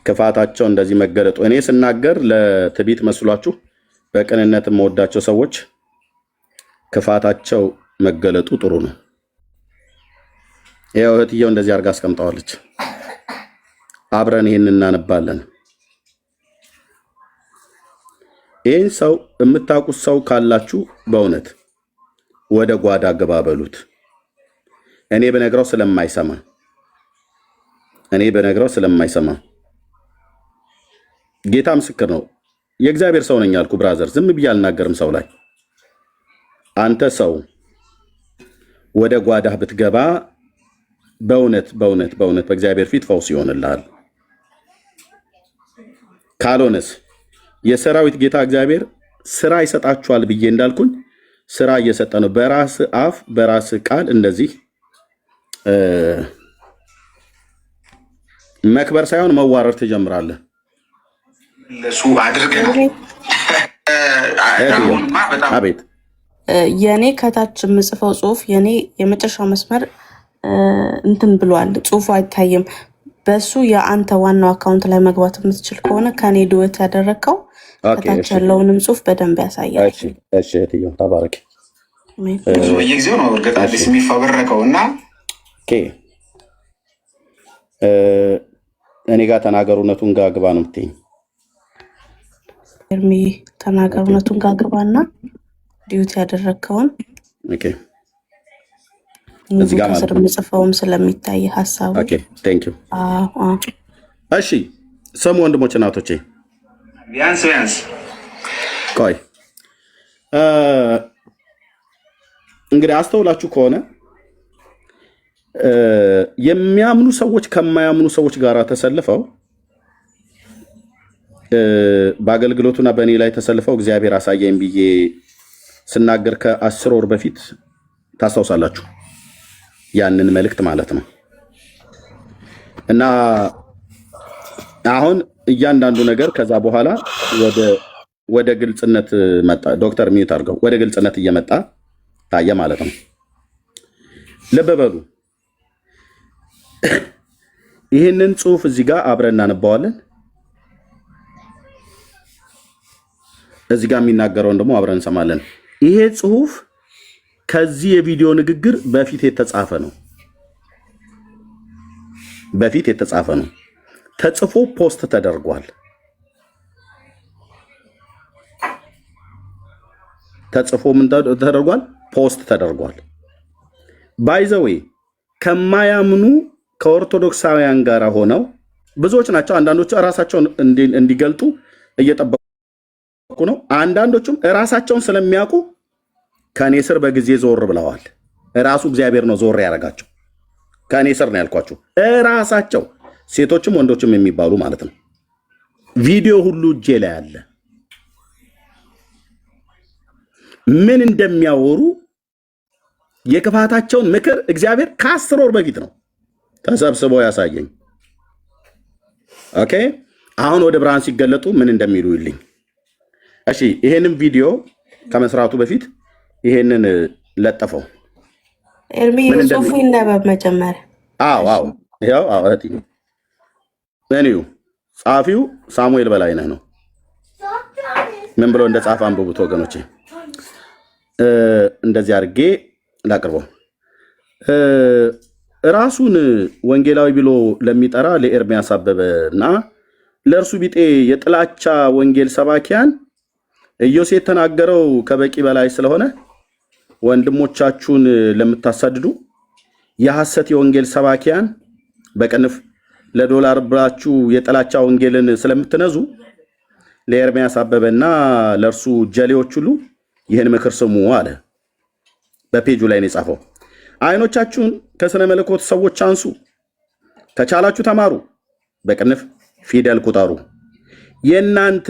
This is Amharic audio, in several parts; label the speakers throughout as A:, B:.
A: ክፋታቸው እንደዚህ መገለጡ እኔ ስናገር ለትዕቢት መስሏችሁ በቅንነት የምወዳቸው ሰዎች ክፋታቸው መገለጡ ጥሩ ነው። ይኸው እህትየው እንደዚህ አድርጋ አስቀምጠዋለች። አብረን ይህን እናነባለን። ይህን ሰው የምታውቁት ሰው ካላችሁ በእውነት ወደ ጓዳ ግባ በሉት። እኔ በነግረው ስለማይሰማ ጌታ ምስክር ነው። የእግዚአብሔር ሰው ነኝ አልኩ ብራዘር፣ ዝም ብዬ አልናገርም ሰው ላይ። አንተ ሰው ወደ ጓዳህ ብትገባ በእውነት በእግዚአብሔር ፊት ፈውስ ይሆንልሃል። ካልሆነስ የሰራዊት ጌታ እግዚአብሔር ስራ ይሰጣችኋል ብዬ እንዳልኩኝ ስራ እየሰጠ ነው። በራስ አፍ በራስ ቃል እንደዚህ መክበር ሳይሆን መዋረድ ትጀምራለህ።
B: ለሱ አድርገን
A: አቤት
C: የኔ ከታች የምጽፈው ጽሁፍ የኔ የመጨረሻው መስመር እንትን ብሏል። ጽሁፉ አይታይም። በሱ የአንተ ዋናው አካውንት ላይ መግባት የምትችል ከሆነ ከኔ ድወት ያደረግከው ከታች ያለውንም ጽሁፍ በደንብ ያሳያል።
A: እሺ እህትዬው ተባረክ።
B: ብዙ በየጊዜው ነው እርግጥ አዲስ የሚፈበረከው እና
A: እኔ ጋር ተናገሩነቱን ጋር ግባ ነው የምትይኝ።
C: ኤርሚ ተናገሩነቱን ጋር ግባና ዲዩት ያደረግከውን እዚህ ጋር ማለት ነው ጽፈውም ስለሚታይ ሐሳቡ።
A: ኦኬ ቴንክ ዩ። እሺ ሰሙ ወንድሞች እናቶቼ፣
B: ቢያንስ
A: ቆይ እንግዲህ አስተውላችሁ ከሆነ የሚያምኑ ሰዎች ከማያምኑ ሰዎች ጋር ተሰልፈው በአገልግሎቱና በእኔ ላይ ተሰልፈው እግዚአብሔር አሳየኝ ብዬ ስናገር ከ10 ወር በፊት ታስታውሳላችሁ ያንን መልእክት ማለት ነው። እና አሁን እያንዳንዱ ነገር ከዛ በኋላ ወደ ግልጽነት መጣ። ዶክተር ሚዩት አድርገው ወደ ግልጽነት እየመጣ ታየ ማለት ነው። ልብ በሉ። ይህንን ጽሁፍ እዚህ ጋር አብረን እናነባዋለን። እዚህ ጋር የሚናገረውን ደግሞ አብረን እንሰማለን። ይሄ ጽሁፍ ከዚህ የቪዲዮ ንግግር በፊት የተጻፈ ነው። ተጽፎ ፖስት ተደርጓል። ፖስት ተደርጓል። ባይ ዘ ዌይ ከማያምኑ ከኦርቶዶክሳውያን ጋር ሆነው ብዙዎች ናቸው። አንዳንዶቹ ራሳቸውን እንዲገልጡ እየጠበቁ ነው። አንዳንዶቹም ራሳቸውን ስለሚያውቁ ከኔ ስር በጊዜ ዞር ብለዋል። ራሱ እግዚአብሔር ነው ዞር ያደረጋቸው። ከኔ ስር ነው ያልኳችሁ፣ ራሳቸው ሴቶችም ወንዶችም የሚባሉ ማለት ነው። ቪዲዮ ሁሉ እጄ ላይ አለ። ምን እንደሚያወሩ የክፋታቸውን ምክር እግዚአብሔር ከ10 ወር በፊት ነው ተሰብስበው ያሳየኝ። ኦኬ አሁን ወደ ብርሃን ሲገለጡ ምን እንደሚሉ ይልኝ። እሺ ይሄንን ቪዲዮ ከመስራቱ በፊት ይሄንን ለጠፈው።
C: ኤርሚ ጽሁፉ ይነበብ መጀመሪያ።
A: አዎ ይሄው እህቴ እኔው ጻፊው ሳሙኤል በላይነህ ነው። ምን ብሎ እንደጻፈ አንብቡት ወገኖቼ። እንደዚህ አድርጌ ላቅርበው። ራሱን ወንጌላዊ ብሎ ለሚጠራ ለኤርሚያስ አበበና ለእርሱ ቢጤ የጥላቻ ወንጌል ሰባኪያን ኢዮሴፍ የተናገረው ከበቂ በላይ ስለሆነ ወንድሞቻችሁን ለምታሳድዱ የሐሰት የወንጌል ሰባኪያን በቅንፍ ለዶላር ብላችሁ የጥላቻ ወንጌልን ስለምትነዙ ለኤርሚያስ አበበና ለእርሱ ጀሌዎች ሁሉ ይህን ምክር ስሙ አለ። በፔጁ ላይ ነው የጻፈው። አይኖቻችሁን ከስነ መለኮት ሰዎች አንሱ፣ ከቻላችሁ ተማሩ፣ በቅንፍ ፊደል ቁጠሩ። የእናንተ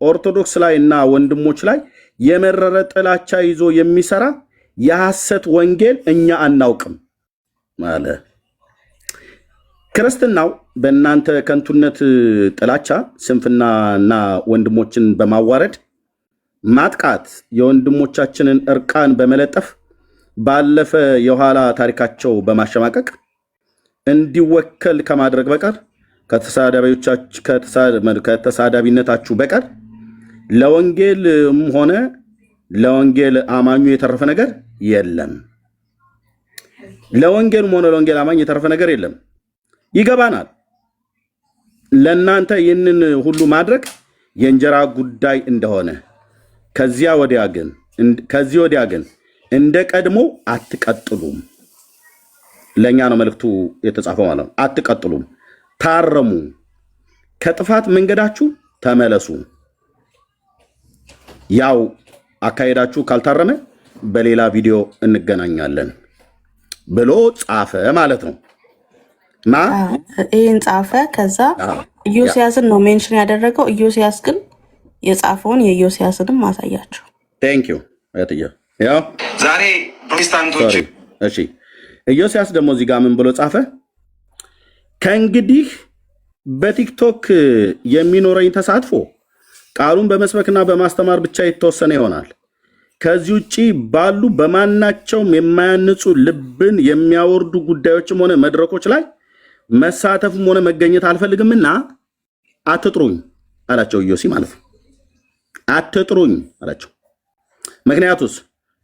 A: ኦርቶዶክስ ላይ እና ወንድሞች ላይ የመረረ ጥላቻ ይዞ የሚሰራ የሐሰት ወንጌል እኛ አናውቅም አለ። ክርስትናው በእናንተ ከንቱነት ጥላቻ፣ ስንፍናና ወንድሞችን በማዋረድ ማጥቃት፣ የወንድሞቻችንን እርቃን በመለጠፍ ባለፈ የኋላ ታሪካቸው በማሸማቀቅ እንዲወከል ከማድረግ በቀር ከተሳዳቢነታችሁ በቀር ለወንጌልም ሆነ ለወንጌል አማኙ የተረፈ ነገር የለም። ለወንጌልም ሆነ ለወንጌል አማኙ የተረፈ ነገር የለም። ይገባናል። ለእናንተ ይህንን ሁሉ ማድረግ የእንጀራ ጉዳይ እንደሆነ ከዚህ ወዲያ ግን እንደ ቀድሞ አትቀጥሉም። ለእኛ ነው መልእክቱ የተጻፈው ማለት ነው። አትቀጥሉም፣ ታረሙ፣ ከጥፋት መንገዳችሁ ተመለሱ። ያው አካሄዳችሁ ካልታረመ በሌላ ቪዲዮ እንገናኛለን ብሎ ጻፈ ማለት ነው።
C: ይህን ጻፈ። ከዛ ኢዮስያስን ነው ሜንሽን ያደረገው። ኢዮስያስ ግን የጻፈውን የኢዮስያስንም ማሳያቸው።
A: ቴንኪዩ ያው
B: ዛሬ ፕሮቴስታንቶች
A: እሺ፣ ኢዮስያስ ደግሞ እዚህ ጋር ምን ብሎ ጻፈ? ከእንግዲህ በቲክቶክ የሚኖረኝ ተሳትፎ ቃሉን በመስበክና በማስተማር ብቻ የተወሰነ ይሆናል። ከዚህ ውጭ ባሉ በማናቸውም የማያንጹ ልብን የሚያወርዱ ጉዳዮችም ሆነ መድረኮች ላይ መሳተፍም ሆነ መገኘት አልፈልግምና አትጥሩኝ አላቸው። ኢዮሲ ማለት ነው። አትጥሩኝ አላቸው። ምክንያቱስ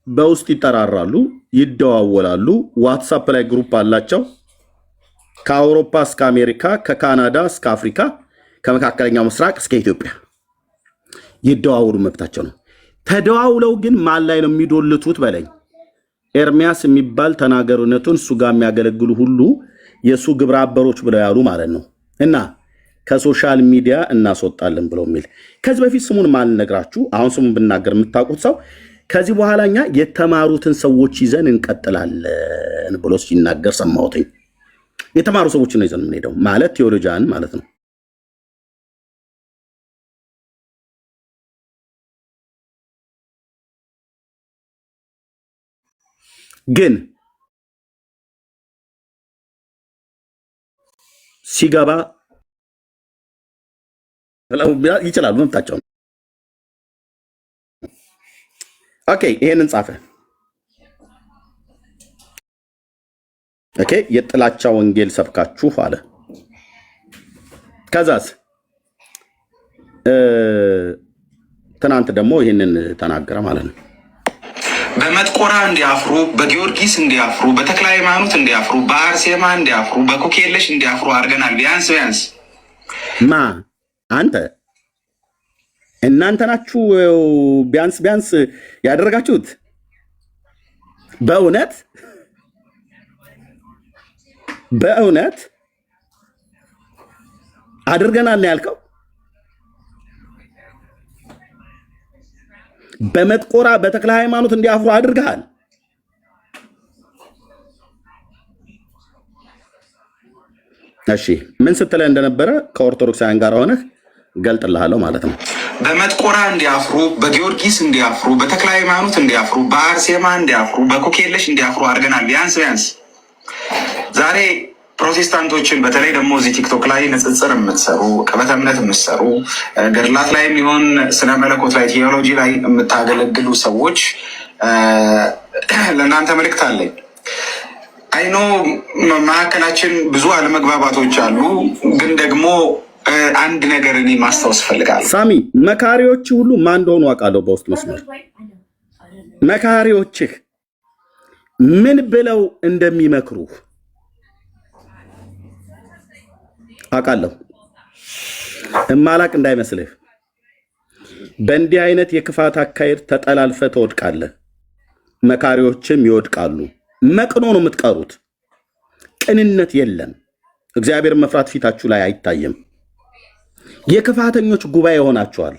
A: በውስጥ ይጠራራሉ፣ ይደዋወላሉ። ዋትሳፕ ላይ ግሩፕ አላቸው። ከአውሮፓ እስከ አሜሪካ፣ ከካናዳ እስከ አፍሪካ፣ ከመካከለኛው ምስራቅ እስከ ኢትዮጵያ ይደዋውሉ፣ መብታቸው ነው። ተደዋውለው ግን ማን ላይ ነው የሚዶልቱት በለኝ? ኤርሚያስ የሚባል ተናገሩነቱን እሱ ጋር የሚያገለግሉ ሁሉ የእሱ ግብረ አበሮች ብለው ያሉ ማለት ነው። እና ከሶሻል ሚዲያ እናስወጣለን ብለው የሚል ከዚህ በፊት ስሙን ማልነግራችሁ አሁን ስሙን ብናገር የምታውቁት ሰው ከዚህ በኋላ እኛ የተማሩትን ሰዎች ይዘን እንቀጥላለን ብሎ ሲናገር ሰማሁትኝ። የተማሩ ሰዎችን ነው ይዘን የምንሄደው ማለት ቴዎሎጂያን ማለት ነው። ግን ሲገባ ይችላሉ መምጣቸው። ኦኬ ይሄንን ጻፈ። ኦኬ የጥላቻ ወንጌል ሰብካችሁ አለ። ከዛስ ትናንት ደግሞ ይሄንን ተናገረ ማለት ነው።
B: በመጥቆራ እንዲያፍሩ፣ በጊዮርጊስ እንዲያፍሩ፣ በተክለ ሃይማኖት እንዲያፍሩ፣ በአርሴማ እንዲያፍሩ፣ በኮኬለሽ እንዲያፍሩ አድርገናል። ቢያንስ
A: አንተ እናንተ ናችሁ ቢያንስ ያደረጋችሁት። በእውነት አድርገናል ነው ያልከው። በመጥቆራ በተክለ ሃይማኖት እንዲያፍሩ አድርገሃል። እሺ ምን ስትለህ እንደነበረ ከኦርቶዶክሳውያን ጋር ሆነህ ገልጥልሃለሁ ማለት ነው።
B: በመጥቆራ እንዲያፍሩ፣ በጊዮርጊስ እንዲያፍሩ፣ በተክለ ሃይማኖት እንዲያፍሩ፣ በአርሴማ እንዲያፍሩ፣ በኮኬለሽ እንዲያፍሩ አድርገናል። ቢያንስ ዛሬ ፕሮቴስታንቶችን በተለይ ደግሞ እዚህ ቲክቶክ ላይ ንጽጽር የምትሰሩ ቅበተ እምነት የምትሰሩ ገድላት ላይ የሚሆን ስነ መለኮት ላይ ቴዎሎጂ ላይ የምታገለግሉ ሰዎች ለእናንተ መልእክት አለኝ። አይኖ መካከላችን ብዙ አለመግባባቶች አሉ፣ ግን ደግሞ አንድ ነገር እኔ ማስታወስ እፈልጋለሁ።
A: ሳሚ መካሪዎች ሁሉ ማን እንደሆኑ አውቃለሁ። በውስጥ መስመር መካሪዎችህ ምን ብለው እንደሚመክሩ አውቃለሁ። እማላቅ እንዳይመስልህ። በእንዲህ አይነት የክፋት አካሄድ ተጠላልፈ ትወድቃለህ። መካሪዎችም ይወድቃሉ። መቅኖ ነው የምትቀሩት። ቅንነት የለም። እግዚአብሔርን መፍራት ፊታችሁ ላይ አይታይም። የክፋተኞች ጉባኤ ሆናችኋል።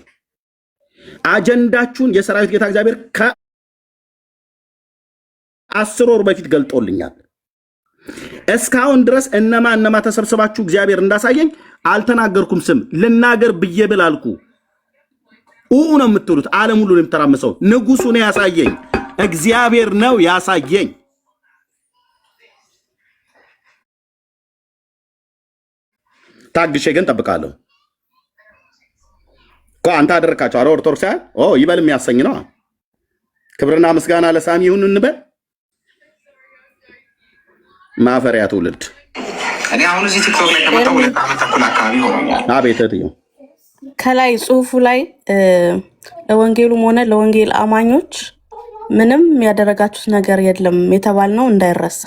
A: አጀንዳችሁን የሰራዊት ጌታ እግዚአብሔር ከ10 ወር በፊት ገልጦልኛል። እስካሁን ድረስ እነማ ተሰብስባችሁ እግዚአብሔር እንዳሳየኝ አልተናገርኩም። ስም ልናገር ብዬ ብላልኩ ነው የምትሉት። ዓለም ሁሉ ነው የሚተራመሰው። ንጉሱ ነው ያሳየኝ። እግዚአብሔር ነው ያሳየኝ። ታግሼ ግን ጠብቃለሁ። አንተ አደረካቸው አረ ኦርቶዶክሳውያን ይበል የሚያሰኝ ነው። ክብርና ምስጋና ለሳሚ ይሁን እንበል። ማፈሪያ ትውልድ
B: እኔ አሁን እዚህ ቲክቶክ ላይ ከመጣሁ 2 ዓመት ተኩል አካባቢ ሆኖኛል።
A: አቤት እህትዬው
C: ከላይ ጽሁፉ ላይ ለወንጌሉም ሆነ ለወንጌል አማኞች ምንም ያደረጋችሁት ነገር የለም የተባልነው እንዳይረሳ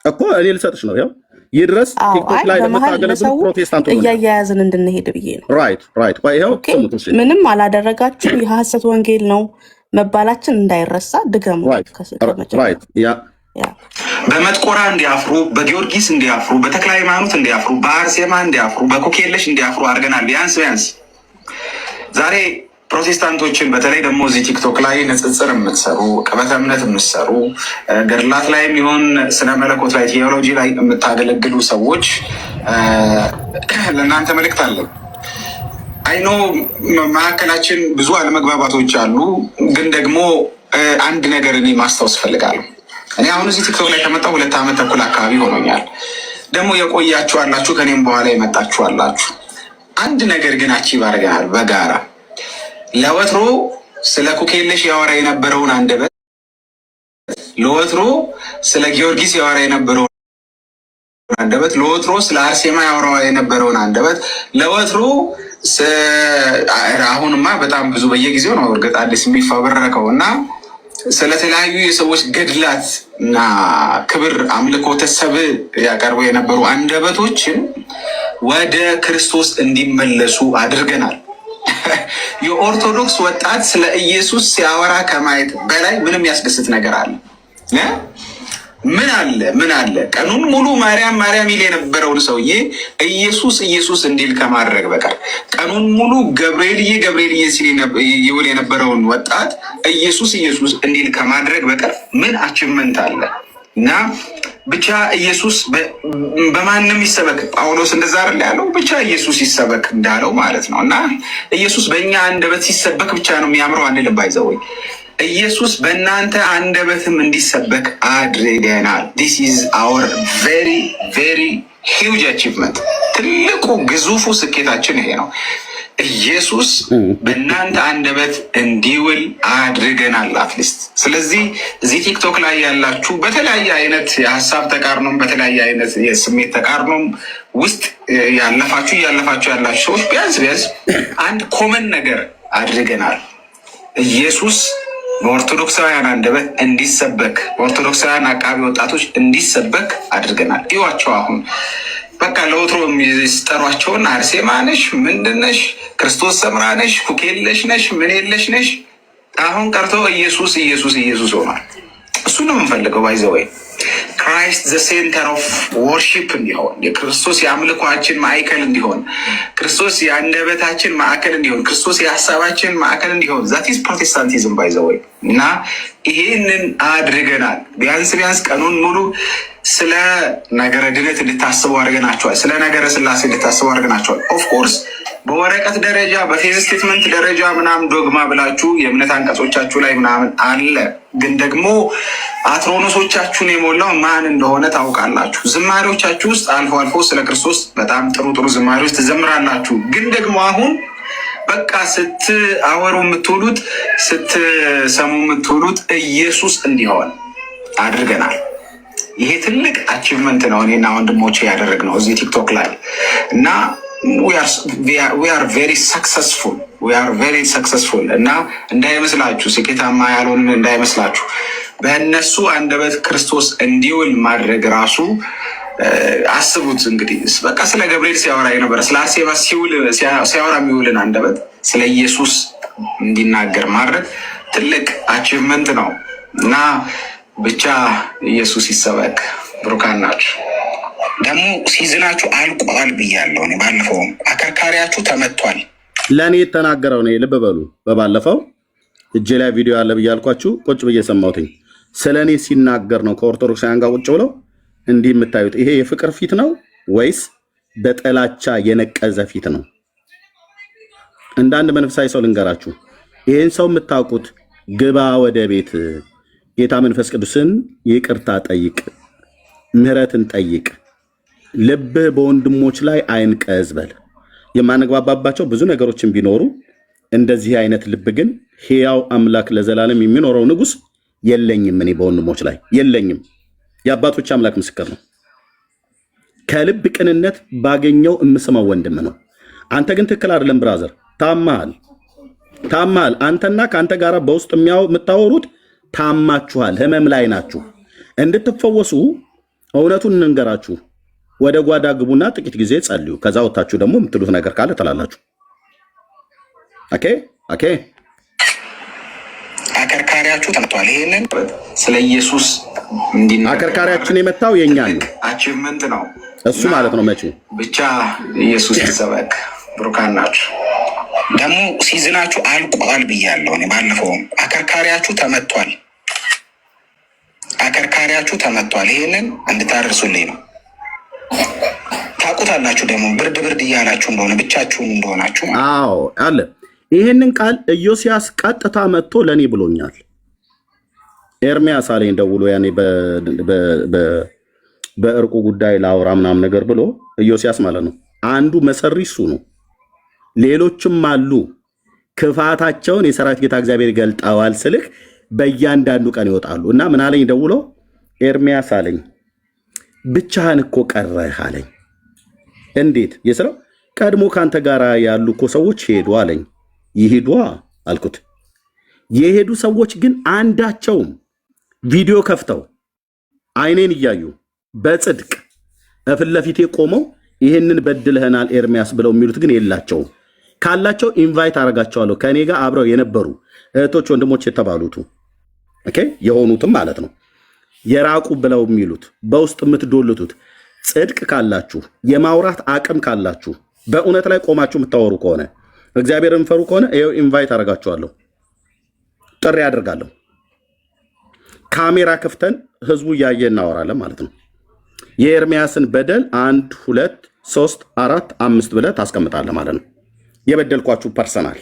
A: እኮ እኔ ልሰጥሽ ነው። ያው ይድረስ ቲክቶክ ላይ ለምታገለግሉ ፕሮቴስታንቶች
C: እያያያዝን እንድንሄድ ብዬ ነው።
A: ራይት ቆይ ይኸው
C: ምንም አላደረጋችሁም የሐሰት ወንጌል ነው መባላችን እንዳይረሳ ድገሙ።
B: በመጥቆራ እንዲያፍሩ፣ በጊዮርጊስ እንዲያፍሩ፣ በተክለ ሃይማኖት እንዲያፍሩ፣ በአርሴማ እንዲያፍሩ፣ በኮኬለሽ እንዲያፍሩ አድርገናል። ቢያንስ ዛሬ ፕሮቴስታንቶችን በተለይ ደግሞ እዚህ ቲክቶክ ላይ ንጽጽር የምትሰሩ ቅበተ እምነት የምትሰሩ ገድላት ላይ የሚሆን ስነ መለኮት ላይ ቴዎሎጂ ላይ የምታገለግሉ ሰዎች ለእናንተ መልእክት አለን። አይኖ መካከላችን ብዙ አለመግባባቶች አሉ፣ ግን ደግሞ አንድ ነገር እኔ ማስታወስ ፈልጋለሁ። እኔ አሁን እዚህ ቲክቶክ ላይ ከመጣሁ 2 ዓመት ተኩል አካባቢ ሆኖኛል። ደግሞ የቆያችሁ አላችሁ፣ ከኔም በኋላ የመጣችሁ አላችሁ። አንድ ነገር ግን አቺቭ አድርገናል በጋራ። ለወትሮ ስለ ኩኬለሽ ያወራ የነበረውን አንደበት፣ ለወትሮ ስለ ጊዮርጊስ ያወራ የነበረውን አንደበት፣ ለወትሮ ስለ አርሴማ ያወራ የነበረውን አንደበት፣ ለወትሮ አሁንማ በጣም ብዙ በየጊዜው ነው እርግጥ አዲስ የሚፈበረከው እና ስለተለያዩ የሰዎች ገድላት እና ክብር አምልኮተ ሰብእ ያቀርቡ የነበሩ አንደበቶችን ወደ ክርስቶስ እንዲመለሱ አድርገናል። የኦርቶዶክስ ወጣት ስለ ኢየሱስ ሲያወራ ከማየት በላይ ምንም ያስደስት ነገር አለ? ምን አለ? ቀኑን ሙሉ ማርያም ማርያም ይል የነበረውን ሰውዬ ኢየሱስ እንዲል ከማድረግ በቀር ቀኑን ሙሉ ገብርኤልዬ ሲል ይውል የነበረውን ወጣት ኢየሱስ እንዲል ከማድረግ በቀር ምን አቺቭመንት አለ? እና ብቻ ኢየሱስ በማንም ይሰበክ፣ ጳውሎስ እንደዛ አይደል ያለው? ብቻ ኢየሱስ ይሰበክ እንዳለው ማለት ነው። እና ኢየሱስ በእኛ አንደበት ሲሰበክ ብቻ ነው የሚያምረው አንልም። ባይዘወይ ኢየሱስ በእናንተ አንደበትም እንዲሰበክ አድርገናል። ዲስ ኢዝ አወር ቬሪ ቬሪ ሂውጅ አቺቭመንት። ትልቁ ግዙፉ ስኬታችን ይሄ ነው። ኢየሱስ በእናንተ አንደበት እንዲውል አድርገናል አትሊስት። ስለዚህ እዚህ ቲክቶክ ላይ ያላችሁ በተለያየ አይነት የሀሳብ ተቃርኖም በተለያየ አይነት የስሜት ተቃርኖም ውስጥ እያለፋችሁ ያላችሁ ሰዎች ቢያንስ አንድ ኮመን ነገር አድርገናል። ኢየሱስ በኦርቶዶክሳውያን አንደበት እንዲሰበክ፣ በኦርቶዶክሳውያን አቃቢ ወጣቶች እንዲሰበክ አድርገናል። ይዋቸው አሁን በቃ ለወትሮ የሚስጠሯቸውን አርሴማ ነሽ፣ ምንድነሽ፣ ክርስቶስ ሰምራ ነሽ፣ ኩኬለሽ ነሽ፣ ምን የለሽ ነሽ፣ አሁን ቀርቶ ኢየሱስ ሆኗል። እሱ ነው የምንፈልገው። ባይዘወይ ክራይስት ዘ ሴንተር ኦፍ ወርሺፕ እንዲሆን፣ የክርስቶስ የአምልኳችን ማዕከል እንዲሆን፣ ክርስቶስ የአንደበታችን ማዕከል እንዲሆን፣ ክርስቶስ የሀሳባችን ማዕከል እንዲሆን ዛት ኢዝ ፕሮቴስታንቲዝም ባይዘወይ። እና ይሄንን አድርገናል። ቢያንስ ቀኑን ሙሉ ስለ ነገረ ድነት እንድታስቡ አድርገናቸዋል። ስለ ነገረ ስላሴ እንድታስቡ አድርገናቸዋል። ኦፍኮርስ በወረቀት ደረጃ በፌዝ ስቴትመንት ደረጃ ምናምን ዶግማ ብላችሁ የእምነት አንቀጾቻችሁ ላይ ምናምን አለ። ግን ደግሞ አትሮኖሶቻችሁን የሞላው ማን እንደሆነ ታውቃላችሁ። ዝማሬዎቻችሁ ውስጥ አልፎ አልፎ ስለ ክርስቶስ በጣም ጥሩ ዝማሬዎች ትዘምራላችሁ። ግን ደግሞ አሁን በቃ ስትአወሩ የምትውሉት ስትሰሙ የምትውሉት ኢየሱስ እንዲሆን አድርገናል። ይሄ ትልቅ አቺቭመንት ነው እኔና ወንድሞቼ ያደረግነው እዚህ ቲክቶክ ላይ እና we are very successful እና እንዳይመስላችሁ ስኬታማ ያልሆንን እንዳይመስላችሁ። በእነሱ አንደበት ክርስቶስ እንዲውል ማድረግ ራሱ አስቡት እንግዲህ። በቃ ስለ ገብርኤል ሲያወራ የነበረ ስለ አርሴማ ሲያወራ የሚውልን አንደበት ስለ ኢየሱስ እንዲናገር ማድረግ ትልቅ አቺቭመንት ነው እና ብቻ ኢየሱስ ይሰበክ። ብሩካን ናችሁ። ደግሞ ሲዝናችሁ አልቋል ብያለሁ። እኔ ባለፈውም አከርካሪያችሁ ተመቷል።
A: ለእኔ የተናገረው ነው። ልብ በሉ። በባለፈው እጄ ላይ ቪዲዮ አለ ብያልኳችሁ ቁጭ ብዬ ሰማሁትኝ። ስለ እኔ ሲናገር ነው ከኦርቶዶክሳውያን ጋር ቁጭ ብለው እንዲህ የምታዩት። ይሄ የፍቅር ፊት ነው ወይስ በጥላቻ የነቀዘ ፊት ነው? እንደ አንድ መንፈሳዊ ሰው ልንገራችሁ። ይሄን ሰው የምታውቁት ግባ ወደ ቤት፣ ጌታ መንፈስ ቅዱስን ይቅርታ ጠይቅ፣ ምህረትን ጠይቅ፣ ልብህ በወንድሞች ላይ አይንቀዝ በል። የማንግባባባቸው ብዙ ነገሮችን ቢኖሩ እንደዚህ አይነት ልብ ግን ሕያው አምላክ ለዘላለም የሚኖረው ንጉሥ የለኝም። እኔ በወንድሞች ላይ የለኝም። የአባቶች አምላክ ምስክር ነው። ከልብ ቅንነት ባገኘው እምስመው ወንድም ነው። አንተ ግን ትክክል አይደለም ብራዘር፣ ታማል። አንተና ከአንተ ጋር በውስጥ የምታወሩት ታማችኋል፣ ህመም ላይ ናችሁ። እንድትፈወሱ እውነቱን እንንገራችሁ፣ ወደ ጓዳ ግቡና ጥቂት ጊዜ ጸልዩ። ከዛ ወታችሁ ደግሞ የምትሉት ነገር ካለ ትላላችሁ። ኦኬ።
B: አከርካሪያችሁ ተመቷል። ይሄንን ስለ ኢየሱስ
A: አከርካሪያችን የመታው የኛን ነው፣
B: አቺቭመንት ነው
A: እሱ ማለት ነው። መቼ
B: ብቻ ኢየሱስ ይሰበክ። ብሩካን ናችሁ። ደግሞ ሲዝናችሁ አልቋል ብያለሁ እኔ ባለፈውም። አከርካሪያችሁ ተመቷል። ይሄንን እንድታደርሱልኝ ነው። ታውቁታላችሁ ደግሞ ብርድ እያላችሁ እንደሆነ ብቻችሁን እንደሆናችሁ።
A: አዎ አለ። ይሄንን ቃል ኢዮስያስ ቀጥታ መጥቶ ለኔ ብሎኛል። ኤርሚያስ አለኝ ደውሎ ያኔ በእርቁ ጉዳይ ላውራ ምናምን ነገር ብሎ ኢዮስያስ ማለት ነው። አንዱ መሰሪ እሱ ነው። ሌሎችም አሉ። ክፋታቸውን የሰራዊት ጌታ እግዚአብሔር ይገልጣዋል ስልህ በእያንዳንዱ ቀን ይወጣሉ። እና ምን አለኝ ደውሎ ኤርሚያስ አለኝ ብቻህን እኮ ቀረህ አለኝ። እንዴት የስራው ቀድሞ ካንተ ጋር ያሉ እኮ ሰዎች ሄዱ አለኝ። ይሄዱ አልኩት። የሄዱ ሰዎች ግን አንዳቸውም ቪዲዮ ከፍተው አይኔን እያዩ በጽድቅ እፊት ለፊቴ ቆመው ይህንን በድለህናል ኤርሚያስ ብለው የሚሉት ግን የላቸውም። ካላቸው ኢንቫይት አረጋቸዋለሁ። ከኔ ጋር አብረው የነበሩ እህቶች ወንድሞች የተባሉት ኦኬ የሆኑትም ማለት ነው። የራቁ ብለው የሚሉት በውስጥ የምትዶልቱት ጽድቅ ካላችሁ የማውራት አቅም ካላችሁ በእውነት ላይ ቆማችሁ የምታወሩ ከሆነ እግዚአብሔርን ፈሩ ከሆነ ይኸው ኢንቫይት አረጋቸዋለሁ፣ ጥሪ አደርጋለሁ። ካሜራ ከፍተን ህዝቡ እያየ እናወራለን ማለት ነው። የኤርሚያስን በደል 1 2 3 4 5 ብለህ ታስቀምጣለህ ማለት ነው። የበደልኳችሁ ፐርሰናል፣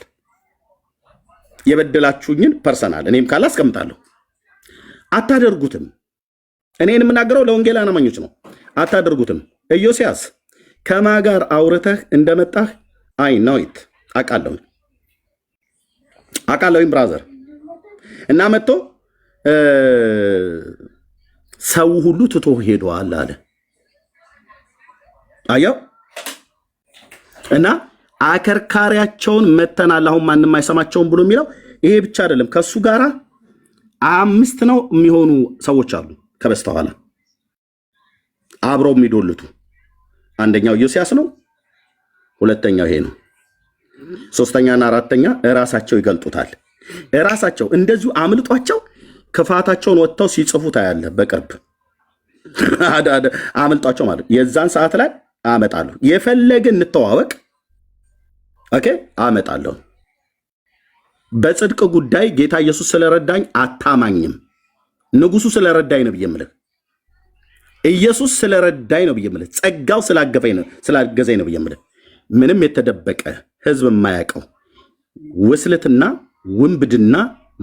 A: የበደላችሁኝን ፐርሰናል እኔም ካለ አስቀምጣለሁ። አታደርጉትም። እኔን የምናገረው ለወንጌል አማኞች ነው። አታደርጉትም። ኢዮስያስ ከማ ጋር አውርተህ እንደመጣህ አይ ነው ኢት አቃለሁኝ ብራዘር። እና መጥቶ ሰው ሁሉ ትቶ ሄደዋል አለ። አየው። እና አከርካሪያቸውን መተናል አሁን ማንም አይሰማቸውም ብሎ የሚለው ይሄ ብቻ አይደለም። ከሱ ጋራ 5 ነው የሚሆኑ ሰዎች አሉ ከበስተኋላ አብረው የሚዶልቱ። አንደኛው ኢዮስያስ ነው፣ ሁለተኛው ይሄ ነው፣ ሶስተኛና አራተኛ እራሳቸው ይገልጡታል። እራሳቸው እንደዚሁ አምልጧቸው ክፋታቸውን ወጥተው ሲጽፉ ታያለ። በቅርብ አምልጧቸው ማለት የዛን ሰዓት ላይ አመጣለሁ። የፈለገ እንተዋወቅ ኦኬ፣ አመጣለሁ። በጽድቅ ጉዳይ ጌታ ኢየሱስ ስለረዳኝ አታማኝም። ንጉሱ ስለረዳኝ ነው ብዬ ምልህ፣ ኢየሱስ ስለረዳኝ ነው ብዬ ምልህ፣ ጸጋው ስላገዘኝ ነው ብዬ ምልህ። ምንም የተደበቀ ህዝብ የማያውቀው ውስልትና ውንብድና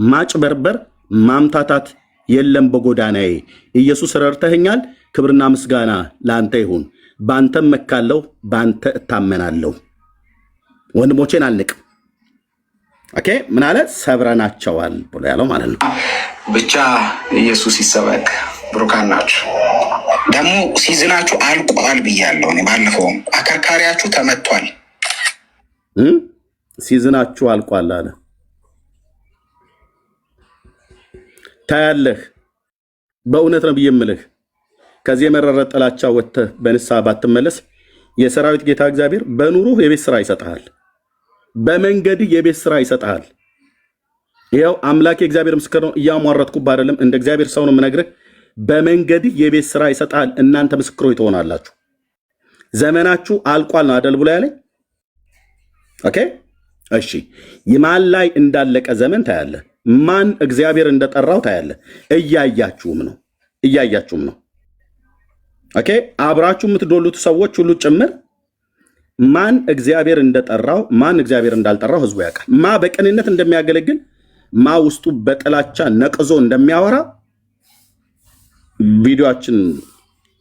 A: ማጭበርበር ማምታታት የለም በጎዳናዬ። ኢየሱስ ረድተኸኛል። ክብርና ምስጋና ለአንተ ይሁን። በአንተም መካለሁ፣ በአንተ እታመናለሁ። ወንድሞቼን አልንቅም። ኦኬ ምን አለ? ሰብረናቸዋል ብሎ ያለው ማለት ነው።
B: ብቻ ኢየሱስ ይሰበክ። ብሩካን ናችሁ። ደግሞ ሲዝናችሁ አልቋል ብያለሁ እኔ ባለፈውም። አከርካሪያችሁ ተመቷል።
A: ሲዝናችሁ አልቋል አለ። ታያለህ። በእውነት ነው ብዬ የምልህ ከዚህ የመረረ ጥላቻ ወጥተህ በንስሐ ባትመለስ የሰራዊት ጌታ እግዚአብሔር በኑሮህ የቤት ስራ ይሰጥሃል። በመንገድህ የቤት ስራ ይሰጥሃል። ይኸው አምላክ የእግዚአብሔር ምስክር ነው። እያሟረትኩብህ አይደለም፣ እንደ እግዚአብሔር ሰው ነው የምነግርህ። በመንገድህ የቤት ስራ ይሰጥሃል። እናንተ ምስክሮች ትሆናላችሁ። ዘመናችሁ አልቋል ነው አደል ብሎ ያለኝ። ኦኬ እሺ፣ ማን ላይ እንዳለቀ ዘመን ታያለህ። ማን እግዚአብሔር እንደጠራው ታያለህ። እያያችሁም ነው። ኦኬ አብራችሁ የምትዶሉት ሰዎች ሁሉ ጭምር ማን እግዚአብሔር እንደጠራው ማን እግዚአብሔር እንዳልጠራው ህዝቡ ያውቃል። ማ በቅንነት እንደሚያገለግል ማ ውስጡ በጥላቻ ነቅዞ እንደሚያወራ ቪዲዮአችን፣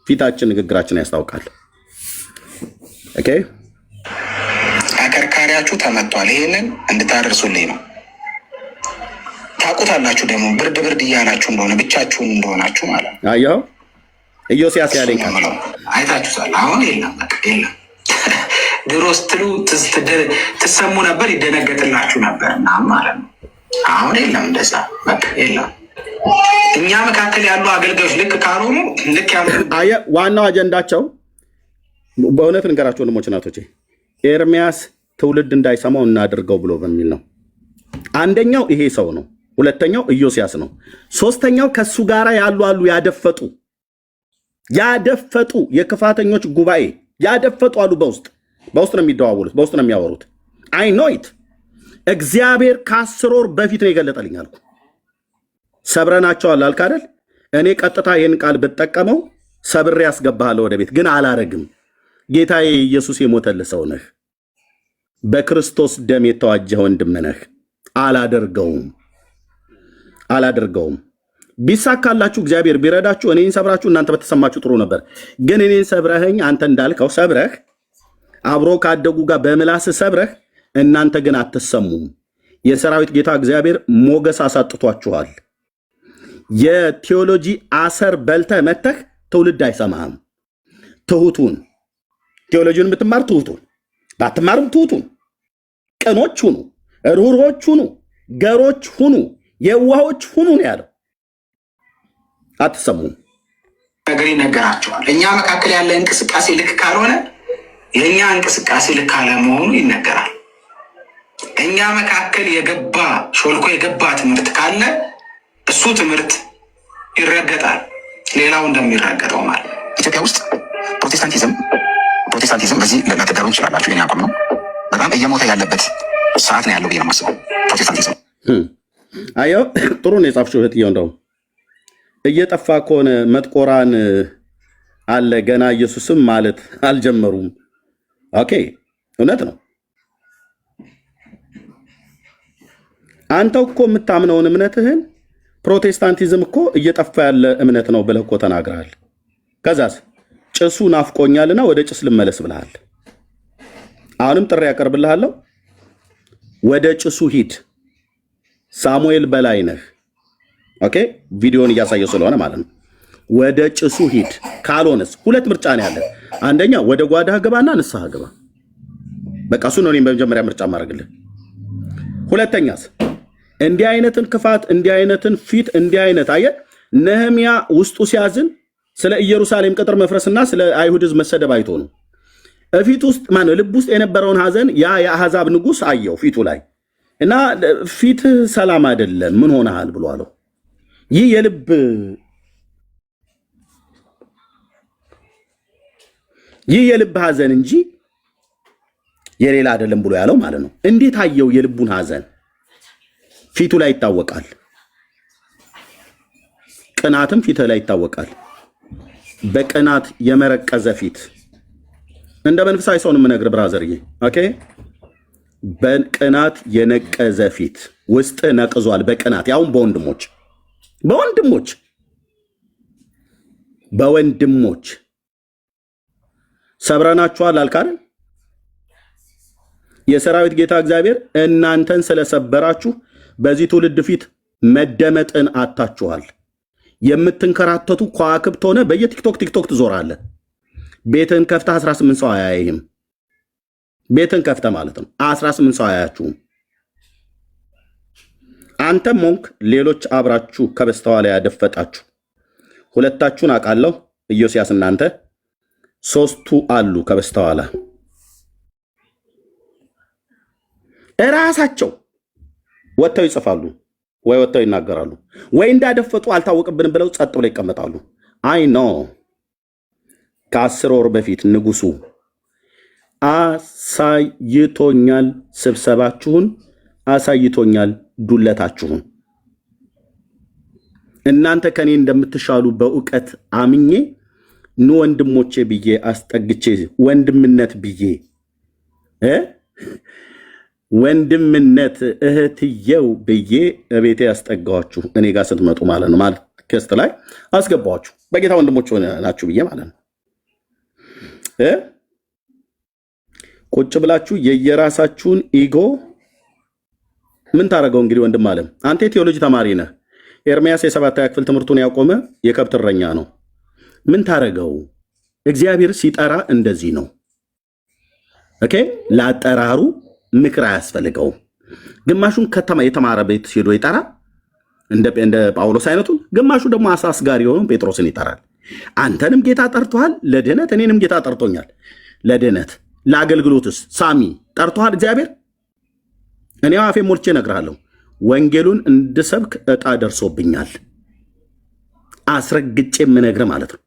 A: ፊታችን፣ ንግግራችን ያስታውቃል። ኦኬ
B: አከርካሪያችሁ ተመቷል። ይሄንን እንድታደርሱልኝ ነው። ታውቁታላችሁ ደግሞ ብርድ እያላችሁ እንደሆነ ብቻችሁን እንደሆናችሁ ማለት ነው።
A: አየኸው ኢዮስያስ ያለኝ ቃል
B: አይታችሁታል። አሁን የለም በቃ የለም። ድሮ ስትሉ ትሰሙ ነበር፣ ይደነገጥላችሁ ነበር እና ማለት ነው። አሁን የለም እንደዛ በቃ የለም። እኛ መካከል ያሉ አገልጋዮች ልክ ካልሆኑ ልክ
A: ዋናው አጀንዳቸው በእውነት ንገራቸው ወንድሞች እናቶቼ፣ ኤርሚያስ ትውልድ እንዳይሰማው እናድርገው ብሎ በሚል ነው። አንደኛው ይሄ ሰው ነው። ሁለተኛው ኢዮስያስ ነው። ሶስተኛው ከሱ ጋር ያሉ ያደፈጡ የክፋተኞች ጉባኤ ያደፈጡ አሉ። በውስጥ ነው የሚደዋወሉት፣ በውስጥ ነው የሚያወሩት። አይ ኖ ኢት እግዚአብሔር ከ10 ወር በፊት ነው የገለጠልኝ አልኩ። ሰብረናቸዋል አልክ አይደል? እኔ ቀጥታ ይህን ቃል ብጠቀመው ሰብሬ ያስገባሃለሁ ወደ ቤት፣ ግን አላረግም። ጌታዬ ኢየሱስ የሞተልህ ሰው ነህ፣ በክርስቶስ ደም የተዋጀህ ወንድም ነህ። አላደርገውም። ቢሳካላችሁ እግዚአብሔር ቢረዳችሁ እኔን ሰብራችሁ እናንተ በተሰማችሁ ጥሩ ነበር። ግን እኔን ሰብረህኝ አንተ እንዳልከው ሰብረህ አብሮ ካደጉ ጋር በምላስ ሰብረህ እናንተ ግን አትሰሙም። የሰራዊት ጌታ እግዚአብሔር ሞገስ አሳጥቷችኋል። የቴዎሎጂ አሰር በልተህ መተህ ትውልድ አይሰማህም። ትሁቱን ቴዎሎጂውን ብትማር ትሁቱን፣ ባትማርም ትሁቱን፣ ቅኖች ሁኑ፣ ርኅሩኆች ሁኑ፣ ገሮች ሁኑ፣ የዋሆች ሁኑ ነው ያለው። አትሰሙም።
B: ነገር ይነገራቸዋል። እኛ መካከል ያለ እንቅስቃሴ ልክ ካልሆነ የእኛ እንቅስቃሴ ልክ አለመሆኑ ይነገራል። እኛ መካከል ሾልኮ የገባ ትምህርት ካለ እሱ ትምህርት ይረገጣል፣ ሌላው እንደሚረገጠው ማለት። ኢትዮጵያ ውስጥ ፕሮቴስታንቲዝም በዚህ ልትደሩ እንችላላችሁ። የኔ አቋም ነው። በጣም እየሞተ ያለበት ሰዓት ነው ያለው ብዬ ነው የማስበው። ፕሮቴስታንቲዝም
A: አየው፣ ጥሩ ነው የጻፍሽው እህትዬው። እንደውም እየጠፋ ከሆነ መጥቆራን አለ ገና ኢየሱስም ማለት አልጀመሩም። ኦኬ፣ እውነት ነው። አንተው እኮ የምታምነውን እምነትህን ፕሮቴስታንቲዝም እኮ እየጠፋ ያለ እምነት ነው ብለህ እኮ ተናግረሃል። ከዛስ ጭሱ ናፍቆኛልና ወደ ጭስ ልመለስ ብለሃል። አሁንም ጥሪ ያቀርብልሃለሁ፣ ወደ ጭሱ ሂድ። ሳሙኤል በላይነህ ኦኬ፣ ቪዲዮን እያሳየው ስለሆነ ማለት ነው። ወደ ጭሱ ሂድ። ካልሆነስ ሁለት ምርጫ ነው ያለ። አንደኛ ወደ ጓዳህ ግባና ንስሐ ግባ። በቃ እሱ ነው እኔም በመጀመሪያ ምርጫ ማድረግልህ። ሁለተኛስ እንዲህ አይነትን ክፋት፣ እንዲህ አይነትን ፊት፣ እንዲህ አይነት አየህ፣ ነህምያ ውስጡ ሲያዝን ስለ ኢየሩሳሌም ቅጥር መፍረስና ስለ አይሁድ ሕዝብ መሰደብ አይቶ ነው። ፊት ውስጥ ማነው ልብ ውስጥ የነበረውን ሐዘን ያ የአሕዛብ ንጉሥ አየው ፊቱ ላይ እና ፊትህ ሰላም አይደለም ምን ሆነሃል ብሎ አለው። ይህ የልብ ሐዘን እንጂ የሌላ አይደለም ብሎ ያለው ማለት ነው። እንዴት አየው? የልቡን ሐዘን ፊቱ ላይ ይታወቃል። ቅናትም ፊት ላይ ይታወቃል። በቅናት የመረቀዘ ፊት እንደ መንፈሳዊ ሰው ነው የምነግርህ ብራዘርዬ። ኦኬ፣ በቅናት የነቀዘ ፊት ውስጥ ነቅዟል። በቅናት ያውም በወንድሞች ሰብረናችኋል አልካል። የሰራዊት ጌታ እግዚአብሔር እናንተን ስለሰበራችሁ በዚህ ትውልድ ፊት መደመጥን አታችኋል። የምትንከራተቱ ከዋክብት ሆነ በየቲክቶክ ትዞራለህ። ቤትን ከፍተህ 18 ሰው አያይህም። ቤትን ከፍተህ ማለት ነው 18 ሰው አያያችሁም። አንተም ሞንክ ሌሎች አብራችሁ ከበስተኋላ ያደፈጣችሁ ሁለታችሁን አውቃለሁ። ኢዮስያስ እናንተ ሶስቱ አሉ ከበስተኋላ እራሳቸው ወጥተው ይጽፋሉ ወይ ወጥተው ይናገራሉ ወይ እንዳደፈጡ አልታወቅብንም ብለው ጸጥ ብለው ይቀመጣሉ። አይ ኖ ከ10 ወር በፊት ንጉሱ አሳይቶኛል፣ ስብሰባችሁን አሳይቶኛል፣ ዱለታችሁን። እናንተ ከኔ እንደምትሻሉ በእውቀት አምኜ ኑ ወንድሞቼ ብዬ አስጠግቼ ወንድምነት ብዬ ወንድምነት እህትየው ብዬ እቤቴ ያስጠጋኋችሁ እኔ ጋር ስትመጡ ማለት ነው። ማለት ክስት ላይ አስገባኋችሁ በጌታ ወንድሞች ናችሁ ብዬ ማለት ነው። ቁጭ ብላችሁ የየራሳችሁን ኢጎ ምን ታደርገው እንግዲህ። ወንድም አለም አንተ የቴዎሎጂ ተማሪ ነህ። ኤርሚያስ የ7ኛ ክፍል ትምህርቱን ያቆመ የከብት እረኛ ነው። ምን ታረገው? እግዚአብሔር ሲጠራ እንደዚህ ነው። ኦኬ፣ ለአጠራሩ ምክር አያስፈልገውም። ግማሹን ከተማ የተማረ ቤት ሄዶ ይጠራ እንደ ጳውሎስ አይነቱ፣ ግማሹ ደግሞ አሳስጋሪ የሆኑ ጴጥሮስን ይጠራል። አንተንም ጌታ ጠርቶሃል ለድህነት፣ እኔንም ጌታ ጠርቶኛል ለድህነት። ለአገልግሎትስ ሳሚ ጠርቶሃል እግዚአብሔር? እኔ አፌ ሞልቼ እነግርሃለሁ፣ ወንጌሉን እንድሰብክ ዕጣ ደርሶብኛል። አስረግጬ የምነግርህ ማለት ነው።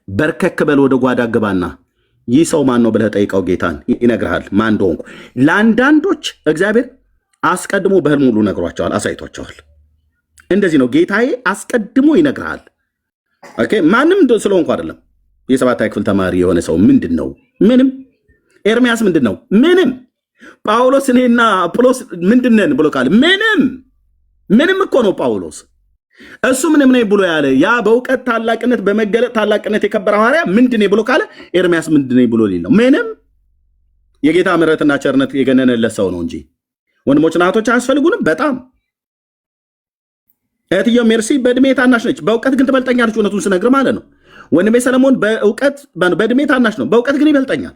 A: በርከክ በል ወደ ጓዳ ግባና ይህ ሰው ማን ነው ብለህ ጠይቀው፣ ጌታን ይነግርሃል ማን እንደሆንኩ። ለአንዳንዶች እግዚአብሔር አስቀድሞ በህልም ሁሉ ነግሯቸዋል፣ አሳይቷቸዋል። እንደዚህ ነው ጌታዬ አስቀድሞ ይነግርሃል። ኦኬ፣ ማንም ስለሆንኩ አይደለም። የሰባተኛ ክፍል ተማሪ የሆነ ሰው ምንድን ነው? ምንም። ኤርሚያስ ምንድን ነው? ምንም። ጳውሎስ እኔና አጵሎስ ምንድን ነን ብሎ ቃል ምንም እኮ ነው ጳውሎስ። እሱ ምንም ነኝ ብሎ ያለ ያ በእውቀት ታላቅነት በመገለጥ ታላቅነት የከበረ ሐዋርያ ምንድን ነኝ ብሎ ካለ ኤርሚያስ ምንድን ነኝ ብሎ ሌለው ምንም። የጌታ ምሕረትና ቸርነት የገነነለት ሰው ነው እንጂ ወንድሞችና እህቶች አያስፈልጉንም። በጣም እህትየው ሜርሲ በእድሜ ታናሽ ነች፣ በእውቀት ግን ትበልጠኛለች። እውነቱን ስነግር ማለት ነው። ወንድሜ ሰለሞን በእድሜ ታናሽ ነው፣ በእውቀት ግን ይበልጠኛል።